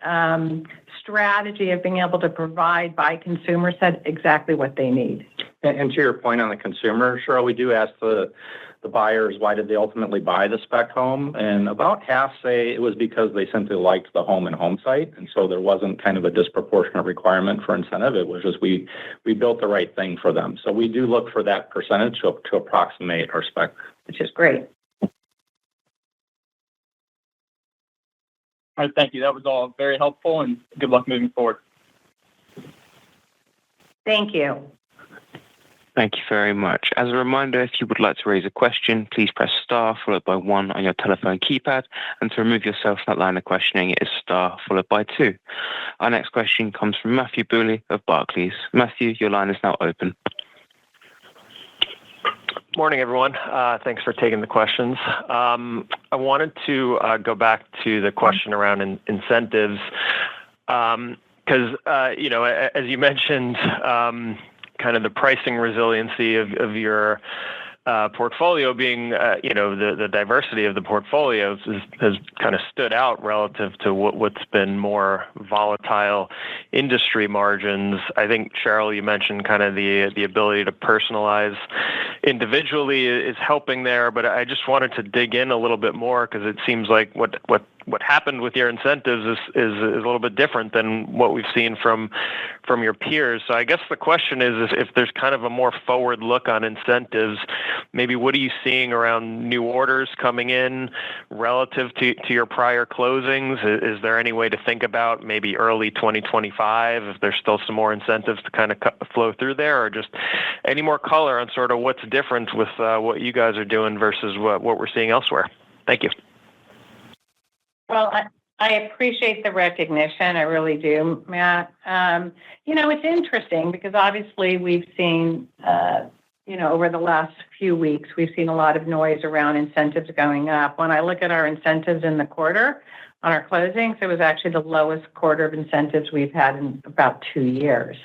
strategy of being able to provide by consumer set exactly what they need. And to your point on the consumer, Cheryl, we do ask the the buyers, why did they ultimately buy the spec home? And about half say it was because they simply liked the home and home site. And so there wasn't kind of a disproportionate requirement for incentive. It was just we built the right thing for them. So we do look for that percentage to approximate our spec. Which is great. All right, thank you. That was all very helpful, and good luck moving forward. Thank you. Thank you very much. As a reminder, if you would like to raise a question, please press star followed by 1 on your telephone keypad. And to remove yourself from that line of questioning, it is star followed by 2. Our next question comes from Matthew Booley of Barclays. Matthew, your line is now open. Morning, everyone. Thanks for taking the questions. I wanted to go back to the question around incentives because, as you mentioned, kind of the pricing resiliency of your portfolio being, the diversity of the portfolios has kind of stood out relative to what's been more volatile industry margins. I think, Cheryl, you mentioned kind of the ability to personalize individually is helping there, but I just wanted to dig in a little bit more because it seems like what happened with your incentives is a little bit different than what we've seen from your peers. So I guess the question is if there's kind of a more forward look on incentives, maybe what are you seeing around new orders coming in relative to your prior closings? Is there any way to think about maybe early 2025 if there's still some more incentives to kind of flow through there, or just any more color on sort of what's different with what you guys are doing versus what we're seeing elsewhere? Thank you. Well, I appreciate the recognition. I really do, Matt. It's interesting because obviously we've seen, over the last few weeks, we've seen a lot of noise around incentives going up. When I look at our incentives in the quarter on our closings, it was actually the lowest quarter of incentives we've had in about 2 years.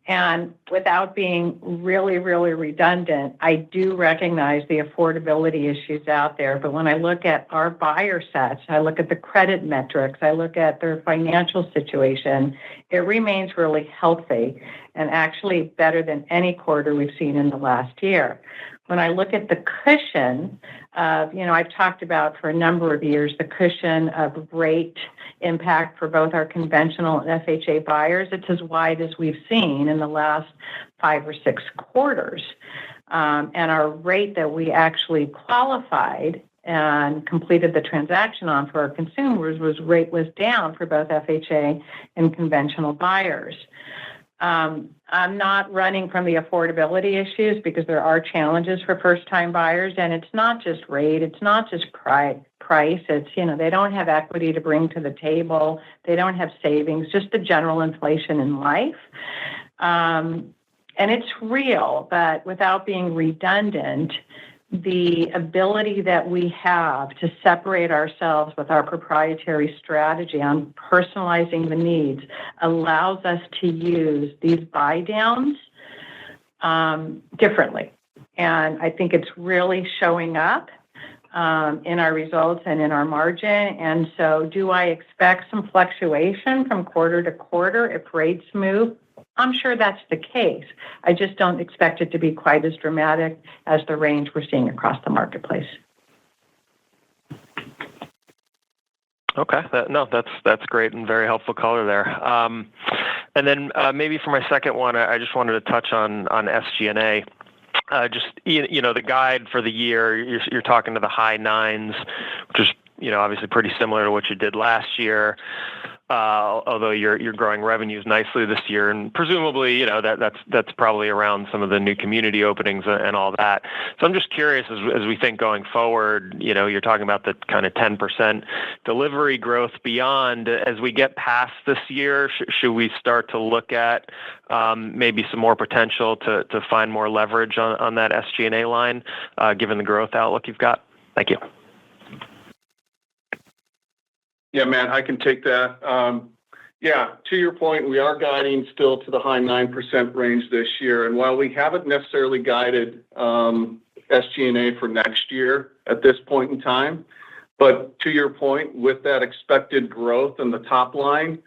And without being really, really redundant, I do recognize the affordability issues out there. But when I look at our buyer sets, I look at the credit metrics, I look at their financial situation, it remains really healthy and actually better than any quarter we've seen in the last year. When I look at the cushion of, I've talked about for a number of years, the cushion of rate impact for both our conventional and FHA buyers, it's as wide as we've seen in the last 5 or 6 quarters. And our rate that we actually qualified and completed the transaction on for our consumers was down for both FHA and conventional buyers. I'm not running from the affordability issues because there are challenges for first-time buyers, and it's not just rate, it's not just price. It's, they don't have equity to bring to the table, they don't have savings, just the general inflation in life. And it's real, but without being redundant, the ability that we have to separate ourselves with our proprietary strategy on personalizing the needs allows us to use these buy downs differently. And I think it's really showing up in our results and in our margin. And so do I expect some fluctuation from quarter to quarter if rates move? I'm sure that's the case. I just don't expect it to be quite as dramatic as the range we're seeing across the marketplace. Okay. That's great and very helpful color there. And then maybe for my second one, I just wanted to touch on SG&A. The guide for the year, you're talking to the high 9s, which is, obviously pretty similar to what you did last year. Although you're growing revenues nicely this year, and presumably, that's probably around some of the new community openings and all that. So I'm just curious, as we think going forward, you're talking about the kind of 10% delivery growth beyond. As we get past this year, should we start to look at maybe some more potential to find more leverage on that SG&A line, given the growth outlook you've got? Thank you. Yeah, Matt, I can take that. To your point, we are guiding still to the high 9% range this year. And while we haven't necessarily guided SG&A for next year at this point in time, but to your point, with that expected growth in the top line,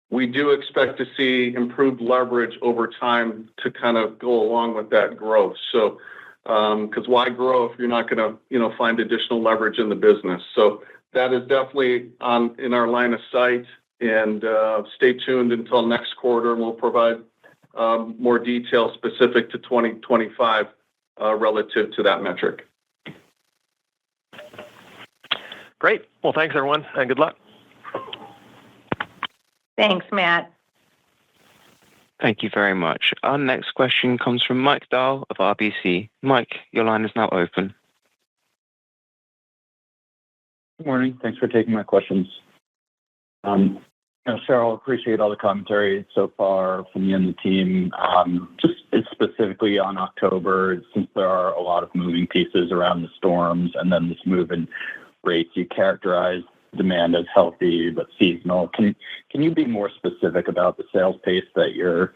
we do expect to see improved leverage over time to kind of go along with that growth. So because why grow if you're not going to, find additional leverage in the business? So that is definitely in our line of sight, and stay tuned until next quarter, and we'll provide more details specific to 2025 relative to that metric. Great. Well, thanks, everyone, and good luck. Thanks, Matt. Thank you very much. Our next question comes from Mike Dahl of RBC. Mike, your line is now open. Good morning. Thanks for taking my questions. Cheryl, appreciate all the commentary so far from you and the team. Just specifically on October, since there are a lot of moving pieces around the storms and then this move in rates, you characterize demand as healthy but seasonal. Can you be more specific about the sales pace that you're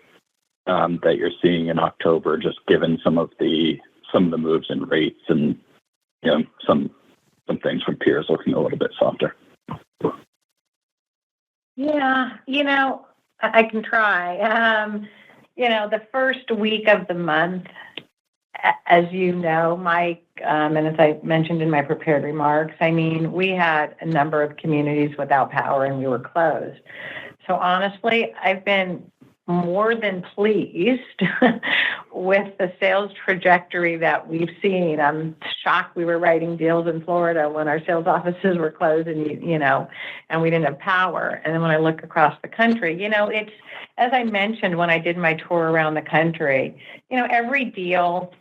seeing in October, just given some of the moves in rates and some things from peers looking a little bit softer? Yeah, I can try. The first week of the month, as you know, Mike, and as I mentioned in my prepared remarks, we had a number of communities without power and we were closed. So honestly, I've been more than pleased with the sales trajectory that we've seen. I'm shocked we were writing deals in Florida when our sales offices were closed and we didn't have power. And then when I look across the country, it's, as I mentioned when I did my tour around the country, every deal,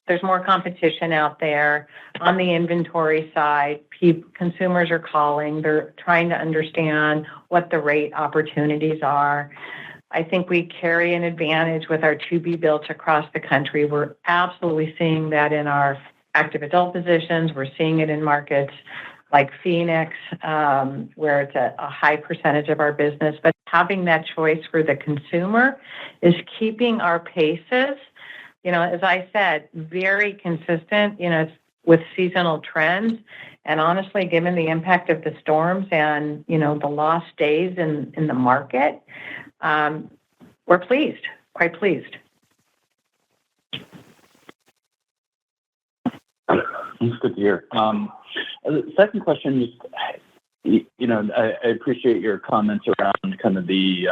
there's more competition out there. On the inventory side, consumers are calling. They're trying to understand what the rate opportunities are. I think we carry an advantage with our to-be-builts across the country. We're absolutely seeing that in our active adult positions. We're seeing it in markets like Phoenix, where it's a high percentage of our business. But having that choice for the consumer is keeping our paces, as I said, very consistent, with seasonal trends. And honestly, given the impact of the storms and, the lost days in the market, we're pleased, quite pleased. That's good to hear. The second question is, I appreciate your comments around kind of the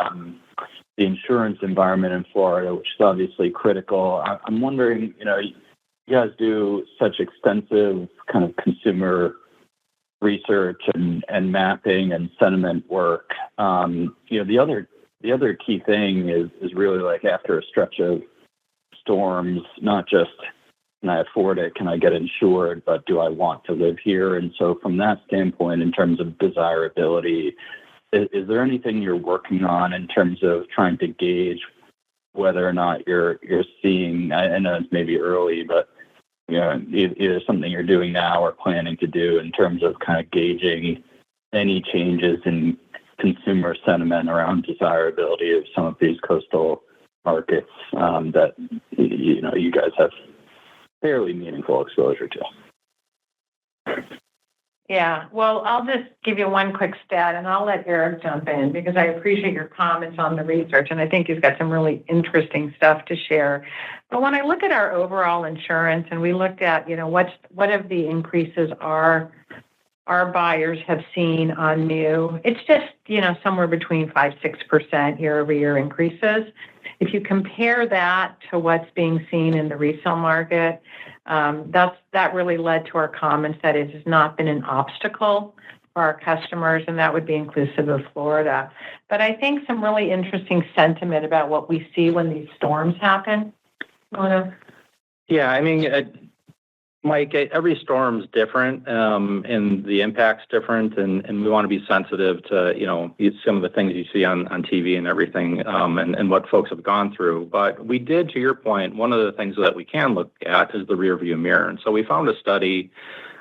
insurance environment in Florida, which is obviously critical. I'm wondering, you guys do such extensive kind of consumer research and mapping and sentiment work. The other key thing is really like after a stretch of storms, not just can I afford it, can I get insured, but do I want to live here? And so from that standpoint, in terms of desirability, is there anything you're working on in terms of trying to gauge whether or not you're seeing, I know it's maybe early, but either something you're doing now or planning to do in terms of kind of gauging any changes in consumer sentiment around desirability of some of these coastal markets that you guys have fairly meaningful exposure to? Yeah, well, I'll just give you one quick stat, and I'll let Eric jump in because I appreciate your comments on the research, and I think he's got some really interesting stuff to share. But when I look at our overall insurance, and we looked at, what of the increases our buyers have seen on new, it's just, somewhere between 5-6% year-over-year increases. If you compare that to what's being seen in the resale market, that really led to our comments that it has not been an obstacle for our customers, and that would be inclusive of Florida. But I think some really interesting sentiment about what we see when these storms happen. Yeah, Mike, every storm's different, and the impact's different, and we want to be sensitive to, some of the things you see on TV and everything, and what folks have gone through. But we did, to your point, one of the things that we can look at is the rear view mirror. And so we found a study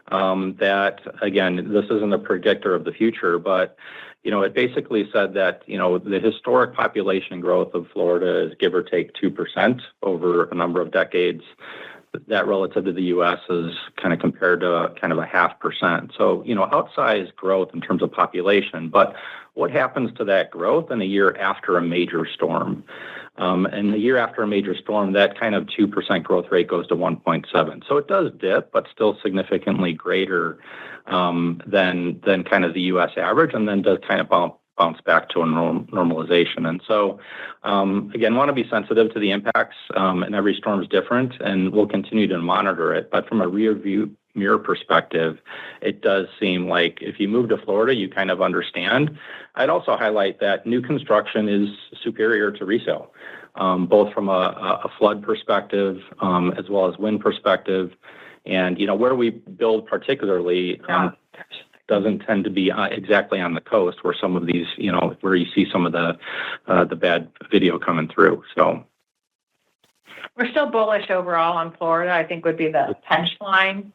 that, again, this isn't a predictor of the future, but, it basically said that, the historic population growth of Florida is give or take 2% over a number of decades. That relative to the U.S. is kind of compared to kind of a 0.5%. So, outsized growth in terms of population. But what happens to that growth in a year after a major storm? And the year after a major storm, that kind of 2% growth rate goes to 1.7. So it does dip, but still significantly greater than kind of the U.S. average, and then does kind of bounce back to a normalization. And so, again, want to be sensitive to the impacts, and every storm is different, and we'll continue to monitor it. But from a rear view mirror perspective, it does seem like if you move to Florida, you kind of understand. I'd also highlight that new construction is superior to resale, both from a flood perspective as well as wind perspective. And, where we build particularly doesn't tend to be exactly on the coast where some of these, where you see some of the bad video coming through. So we're still bullish overall on Florida, I think would be the punchline.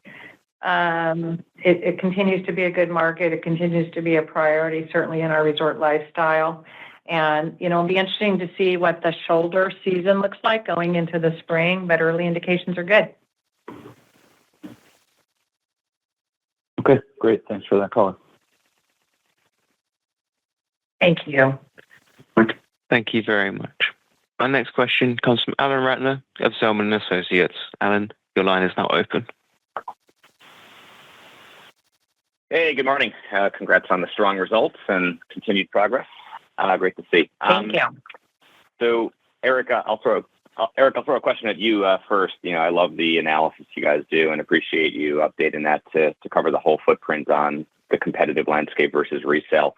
It continues to be a good market. It continues to be a priority, certainly in our resort lifestyle. And, it'll be interesting to see what the shoulder season looks like going into the spring, but early indications are good. Okay, great. Thanks for that call. Thank you. Thank you very much. Our next question comes from Alan Ratner of Zelman & Associates. Alan, your line is now open. Hey, good morning. Congrats on the strong results and continued progress. Great to see. Thank you. So, Erica, I'll throw a question at you first. I love the analysis you guys do and appreciate you updating that to cover the whole footprint on the competitive landscape versus resale.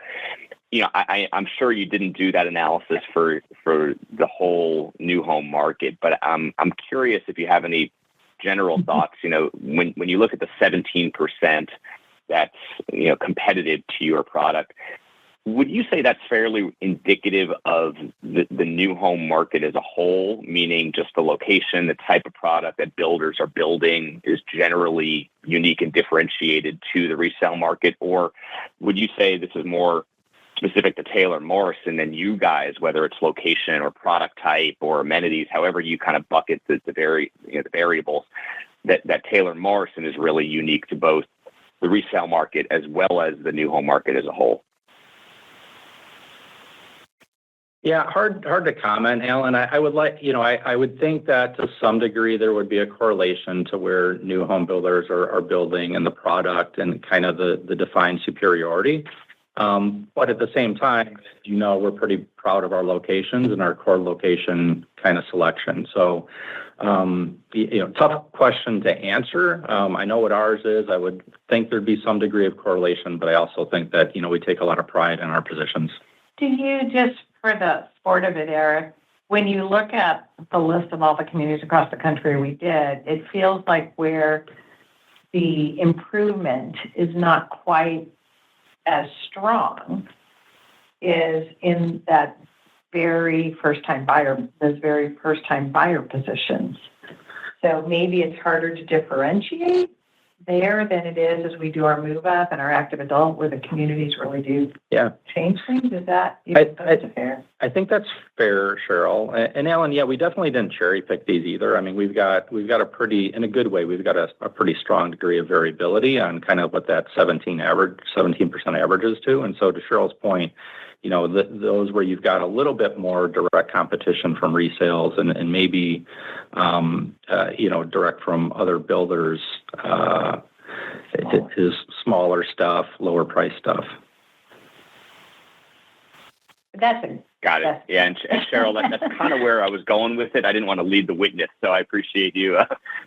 I'm sure you didn't do that analysis for the whole new home market, but I'm curious if you have any general thoughts. When you look at the 17% that's competitive to your product, would you say that's fairly indicative of the new home market as a whole, meaning just the location, the type of product that builders are building is generally unique and differentiated to the resale market? Or would you say this is more specific to Taylor Morrison and you guys, whether it's location or product type or amenities, however you kind of bucket the variables, that Taylor Morrison is really unique to both the resale market as well as the new home market as a whole? Yeah, hard to comment, Alan. I would think that to some degree there would be a correlation to where new home builders are building and the product and kind of the defined superiority. But at the same time, we're pretty proud of our locations and our core location kind of selection. So, tough question to answer. I know what ours is. I would think there'd be some degree of correlation, but I also think that, we take a lot of pride in our positions. Do you, just for the sport of it, Eric, when you look at the list of all the communities across the country we did, it feels like where the improvement is not quite as strong is in that those very first-time buyer positions. So maybe it's harder to differentiate there than it is as we do our move up and our active adult, where the communities really do change things. Is that fair? I think that's fair, Cheryl. And Alan, we definitely didn't cherry pick these either. I mean, we've got a pretty, in a good way, we've got a pretty strong degree of variability on kind of what that 17% averages to. And so to Cheryl's point, those where you've got a little bit more direct competition from resales and maybe, direct from other builders, is smaller stuff, lower price stuff. Got it. Yeah, and Cheryl, that's kind of where I was going with it. I didn't want to lead the witness, so I appreciate you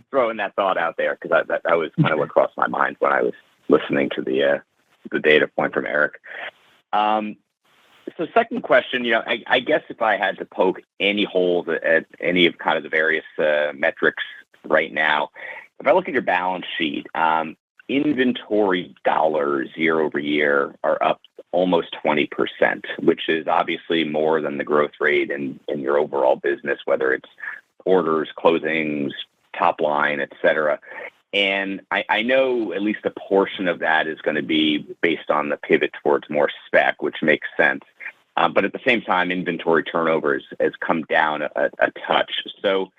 throwing that thought out there, because that was kind of what crossed my mind when I was listening to the data point from Eric. So second question, I guess if I had to poke any holes at any of kind of the various metrics right now, if I look at your balance sheet, inventory dollars year over year are up almost 20%, which is obviously more than the growth rate in your overall business, whether it's orders, closings, top line, et cetera. And I know at least a portion of that is going to be based on the pivot towards more spec, which makes sense. But at the same time, inventory turnover has come down a touch. So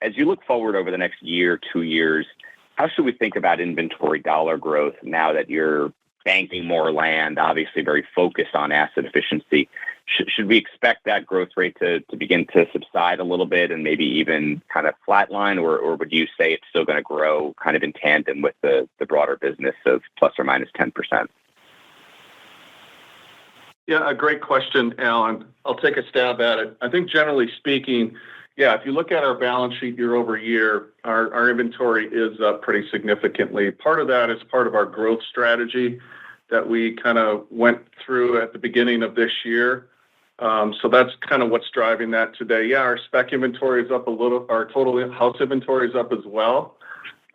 as you look forward over the next year, 2 years, how should we think about inventory dollar growth now that you're banking more land, obviously very focused on asset efficiency. Should we expect that growth rate to begin to subside a little bit and maybe even kind of flatline, or would you say it's still going to grow kind of in tandem with the broader business of plus or minus 10%? Yeah, a great question, Alan. I'll take a stab at it. I think generally speaking, yeah, if you look at our balance sheet year over year, our inventory is up pretty significantly. Part of that is part of our growth strategy that we kind of went through at the beginning of this year. So that's kind of what's driving that today. Yeah, our spec inventory is up a little. Our total house inventory is up as well.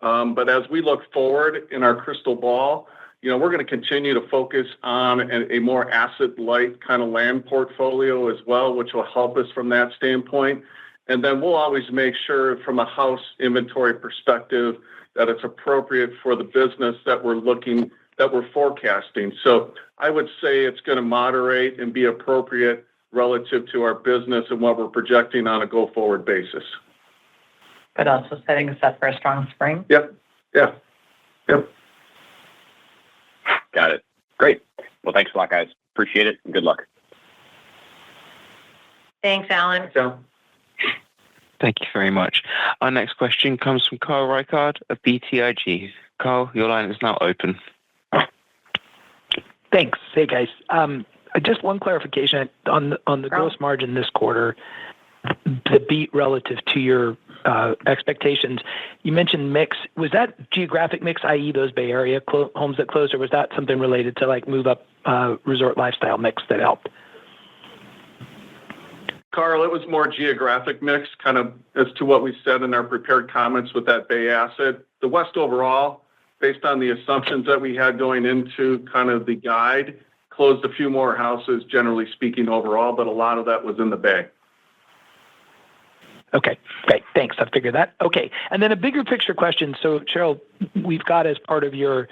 But as we look forward in our crystal ball, we're going to continue to focus on a more asset-light kind of land portfolio as well, which will help us from that standpoint. And then we'll always make sure from a house inventory perspective that it's appropriate for the business that we're forecasting. So I would say it's going to moderate and be appropriate relative to our business and what we're projecting on a go-forward basis. But also setting us up for a strong spring. Yep. Yep. Got it. Great. Well, thanks a lot, guys. Appreciate it, and good luck. Thanks, Alan. Thank you very much. Our next question comes from Carl Reichardt of BTIG. Carl, your line is now open. Thanks. Hey, guys. Just one clarification on the gross margin this quarter, the beat relative to your expectations. You mentioned mix. Was that geographic mix, i.e. those Bay Area homes that closed, or was that something related to like move up resort lifestyle mix that helped? Carl, it was more geographic mix, kind of as to what we said in our prepared comments with that Bay asset. The West overall, based on the assumptions that we had going into kind of the guide, closed a few more houses, generally speaking, overall, but a lot of that was in the Bay. Okay, great. Thanks. I figured that. Okay. And then a bigger picture question. So, Sheryl, we've got as part of your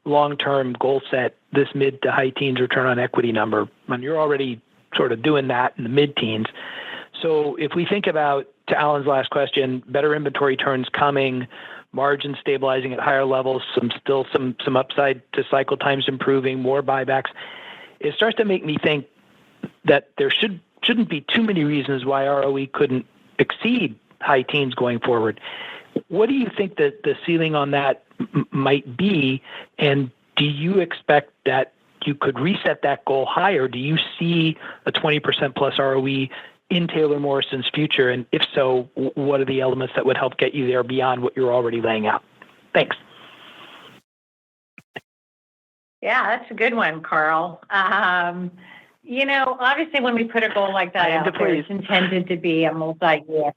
long-term goal set this mid to high teens return on equity number, and you're already sort of doing that in the mid-teens. So if we think about, to Alan's last question, better inventory turns coming, margin stabilizing at higher levels, some upside to cycle times improving, more buybacks, it starts to make me think that there shouldn't be too many reasons why ROE couldn't exceed high teens going forward. What do you think that the ceiling on that might be, and do you expect that you could reset that goal higher? Do you see a 20% plus ROE in Taylor Morrison's future? And if so, what are the elements that would help get you there beyond what you're already laying out? Thanks. Yeah, that's a good one, Carl. Obviously when we put a goal like that out there, it's intended to be a multi-year.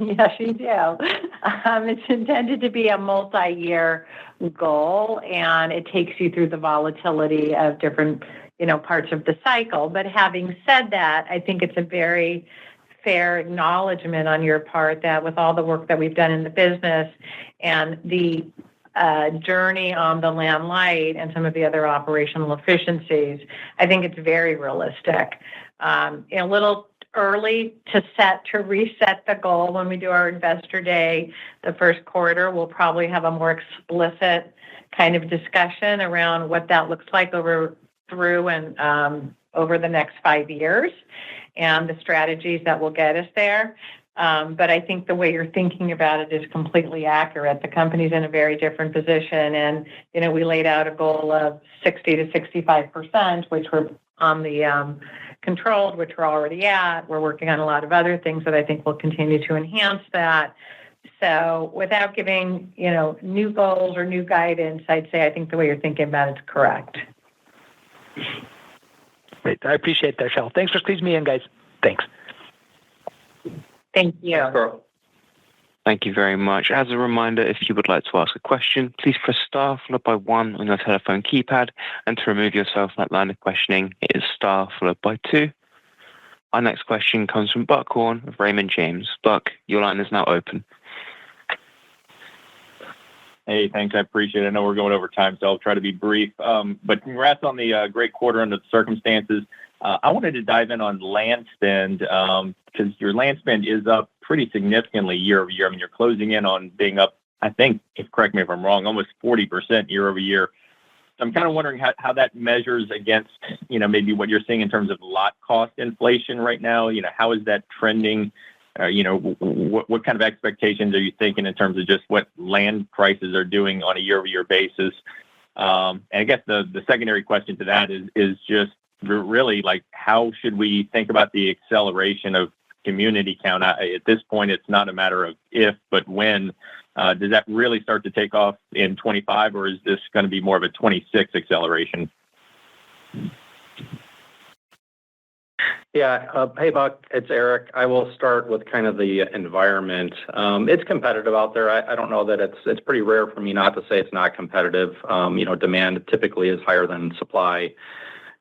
Yes, you do. It's intended to be a multi-year goal, and it takes you through the volatility of different, parts of the cycle. But having said that, I think it's a very fair acknowledgement on your part that with all the work that we've done in the business and the journey on the land light and some of the other operational efficiencies, I think it's very realistic. A little early to reset the goal. When we do our investor day the first quarter, we'll probably have a more explicit kind of discussion around what that looks like over the next 5 years and the strategies that will get us there. But I think the way you're thinking about it is completely accurate. The company's in a very different position, and we laid out a goal of 60 to 65%, which we're on the controlled, which we're already at. We're working on a lot of other things that I think will continue to enhance that. So without giving, new goals or new guidance, I'd say I think the way you're thinking about it's correct. Great. I appreciate that, Sheryl. Thanks for squeezing me in, guys. Thanks. Thank you. Thanks, Carl. Thank you very much. As a reminder, if you would like to ask a question, please press star followed by 1 on your telephone keypad, and to remove yourself from that line of questioning, it is star followed by 2. Our next question comes from Buck Horne of Raymond James. Buck, your line is now open. Hey, thanks. I appreciate it. I know we're going over time, so I'll try to be brief. But congrats on the great quarter under the circumstances. I wanted to dive in on land spend because your land spend is up pretty significantly year over year. I mean, you're closing in on being up I think, correct me if I'm wrong, almost 40% year over year. So I'm kind of wondering how that measures against, maybe what you're seeing in terms of lot cost inflation right now. How is that trending? What kind of expectations are you thinking in terms of just what land prices are doing on a year-over-year basis? And I guess the secondary question to that is just really like, how should we think about the acceleration of community count? At this point, it's not a matter of if, but when. Does that really start to take off in 25, or is this going to be more of a 26 acceleration? Yeah. Hey, Buck, it's Eric. I will start with kind of the environment. It's competitive out there. I don't know that it's pretty rare for me not to say it's not competitive. Demand typically is higher than supply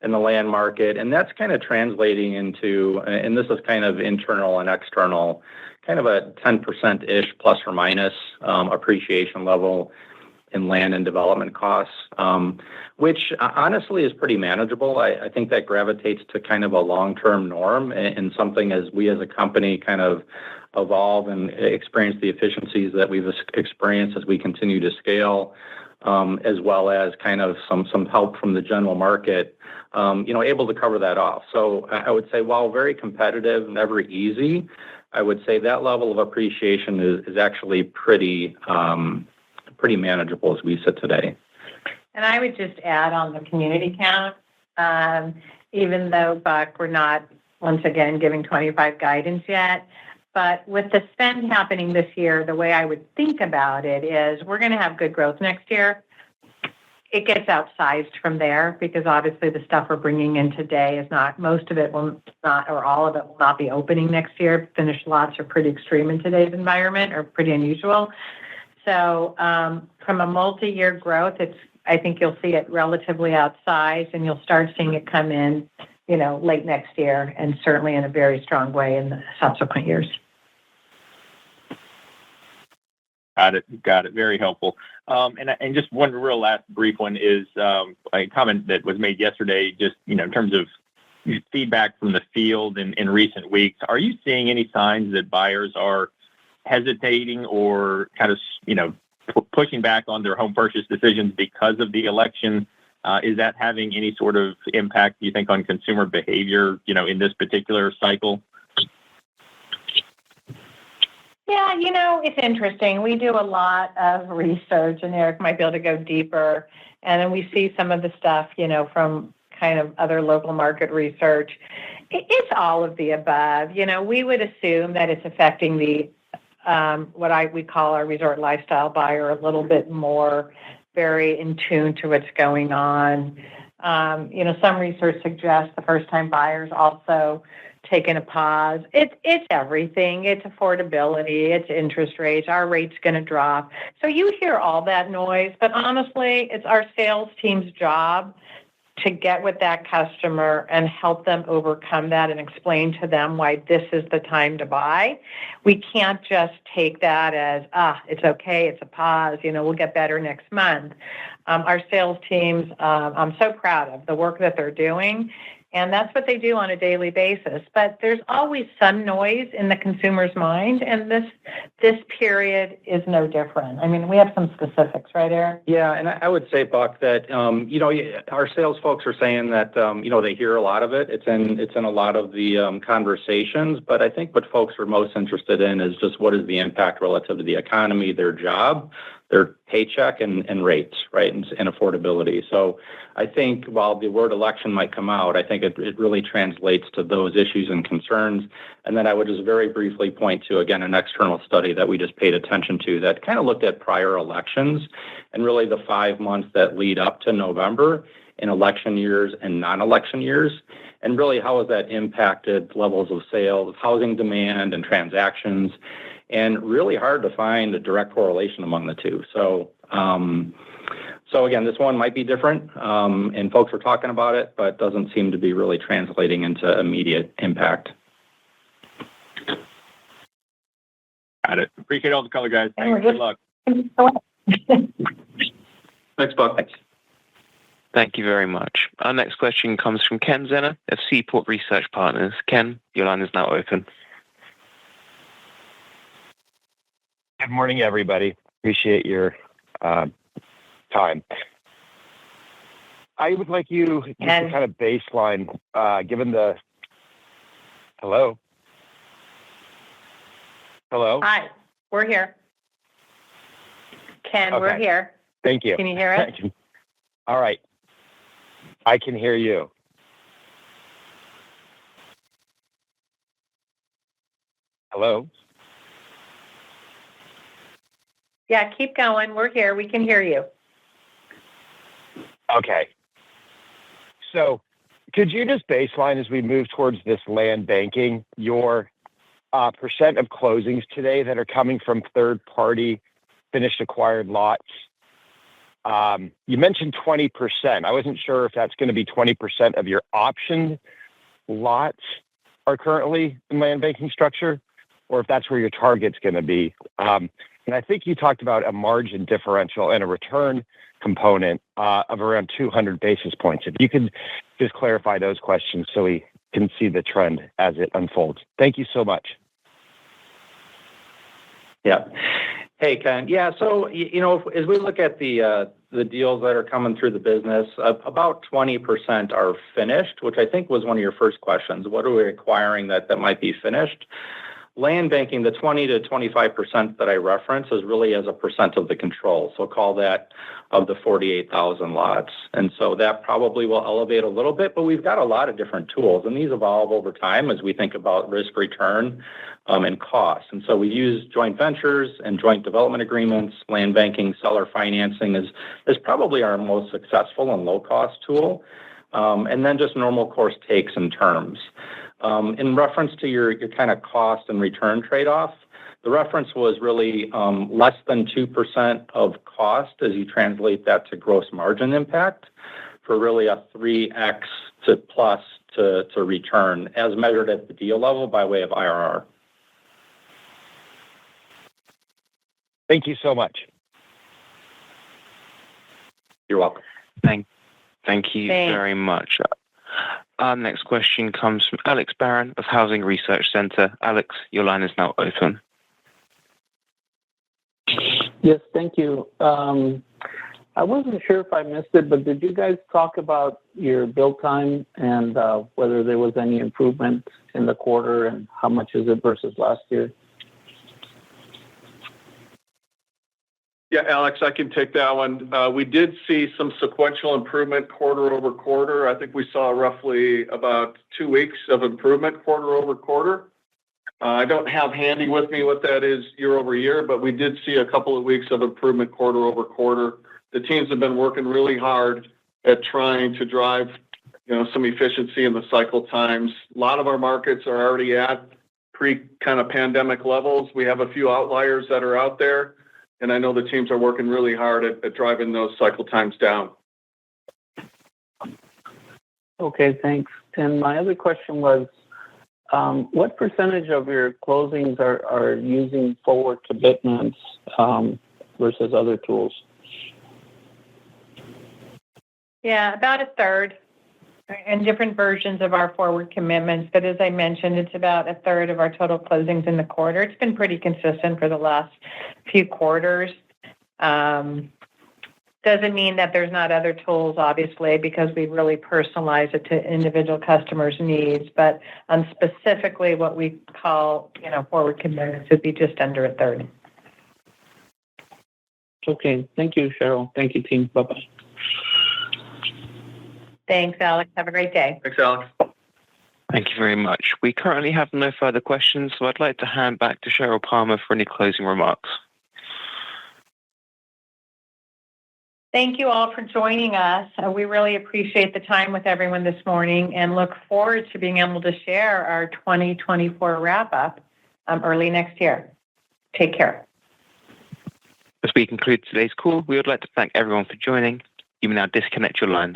in the land market, and that's kind of translating into, and this is kind of internal and external, kind of a 10%-ish plus or minus appreciation level in land and development costs, which honestly is pretty manageable. I think that gravitates to kind of a long-term norm and something as we as a company kind of evolve and experience the efficiencies that we've experienced as we continue to scale, as well as kind of some help from the general market, able to cover that off. So I would say, while very competitive, never easy, I would say that level of appreciation is actually pretty manageable as we sit today. And I would just add on the community count, even though, Buck, we're not, once again, giving 25 guidance yet, but with the spend happening this year, the way I would think about it is we're going to have good growth next year. It gets outsized from there because obviously the stuff we're bringing in today is not, most of it will not, or all of it will not be opening next year. Finished lots are pretty extreme in today's environment, or pretty unusual. So from a multi-year growth, I think you'll see it relatively outsized, and you'll start seeing it come in, late next year, and certainly in a very strong way in the subsequent years. Got it. Very helpful. And just one real last brief one is a comment that was made yesterday, just, in terms of feedback from the field in recent weeks. Are you seeing any signs that buyers are hesitating or kind of, pushing back on their home purchase decisions because of the election? Is that having any sort of impact, do you think, on consumer behavior, in this particular cycle? Yeah, it's interesting. We do a lot of research, and Eric might be able to go deeper. And then we see some of the stuff, from kind of other local market research. It's all of the above. We would assume that it's affecting the what we call our resort lifestyle buyer a little bit more, very in tune to what's going on. Some research suggests the first-time buyers also taking a pause. It's everything. It's affordability. It's interest rates. Our rate's going to drop. So you hear all that noise, but honestly, it's our sales team's job to get with that customer and help them overcome that and explain to them why this is the time to buy. We can't just take that as, it's okay, it's a pause, we'll get better next month. Our sales teams, I'm so proud of the work that they're doing, and that's what they do on a daily basis. But there's always some noise in the consumer's mind, and this period is no different. I mean, we have some specifics, right, Eric? Yeah, and I would say, Buck, that our sales folks are saying that they hear a lot of it. It's in a lot of the conversations. But I think what folks are most interested in is just what is the impact relative to the economy, their job, their paycheck, and rates, right, and affordability. So I think while the word election might come out, I think it really translates to those issues and concerns. And then I would just very briefly point to, again, an external study that we just paid attention to that kind of looked at prior elections and really the 5 months that lead up to November in election years and non-election years, and really how has that impacted levels of sales, housing demand, and transactions. And really hard to find a direct correlation among the two. So again, this one might be different, and folks are talking about it, but doesn't seem to be really translating into immediate impact. Got it. Appreciate all the color, guys. Thanks. Good luck. Thanks, Buck. Thanks. Thank you very much. Our next question comes from Ken Zener of Seaport Research Partners. Ken, your line is now open. Good morning, everybody. Appreciate your time. I would like you just to kind of baseline, given the... Hello? Hi, we're here. Ken, we're here. Thank you. Can you hear us? All right. I can hear you. Hello? Yeah, keep going. We're here. We can hear you. Okay. So could you just baseline as we move towards this land banking, your percent of closings today that are coming from third-party finished acquired lots? You mentioned 20%. I wasn't sure if that's going to be 20% of your optioned lots are currently in land banking structure, or if that's where your target's going to be. And I think you talked about a margin differential and a return component of around 200 basis points. If you could just clarify those questions so we can see the trend as it unfolds. Thank you so much. Yeah. Hey, Ken. Yeah, so, as we look at the deals that are coming through the business, about 20% are finished, which I think was one of your first questions. What are we acquiring that might be finished? Land banking, the 20 to 25% that I reference is really as a percent of the control. So call that of the 48,000 lots. And so that probably will elevate a little bit, but we've got a lot of different tools, and these evolve over time as we think about risk return and costs. And so we use joint ventures and joint development agreements. Land banking, seller financing is probably our most successful and low-cost tool. And then just normal course takes and terms. In reference to your kind of cost and return trade-off, the reference was really less than 2% of cost as you translate that to gross margin impact for really a 3x to plus to return as measured at the deal level by way of IRR. Thank you so much. You're welcome. Thank you very much. Our next question comes from Alex Barron of Housing Research Center. Alex, your line is now open. Yes, thank you. I wasn't sure if I missed it, but did you guys talk about your build time and whether there was any improvement in the quarter and how much is it versus last year? Yeah, Alex, I can take that one. We did see some sequential improvement quarter over quarter. I think we saw roughly about 2 weeks of improvement quarter over quarter. I don't have handy with me what that is year over year, but we did see a couple of weeks of improvement quarter over quarter. The teams have been working really hard at trying to drive, some efficiency in the cycle times. A lot of our markets are already at pre-kind of pandemic levels. We have a few outliers that are out there, and I know the teams are working really hard at driving those cycle times down. Okay, thanks. And my other question was, what percentage of your closings are using forward commitments versus other tools? Yeah, about a third and different versions of our forward commitments. But as I mentioned, it's about a third of our total closings in the quarter. It's been pretty consistent for the last few quarters. Doesn't mean that there's not other tools, obviously, because we really personalize it to individual customers' needs. But specifically what we call, forward commitments would be just under a third. Okay. Thank you, Cheryl. Thank you, team. Bye-bye. Thanks, Alex. Have a great day. Thanks, Alex. Thank you very much. We currently have no further questions, so I'd like to hand back to Cheryl Palmer for any closing remarks. Thank you all for joining us. We really appreciate the time with everyone this morning and look forward to being able to share our 2024 wrap-up early next year. Take care. As we conclude today's call, we would like to thank everyone for joining. You may now disconnect your lines.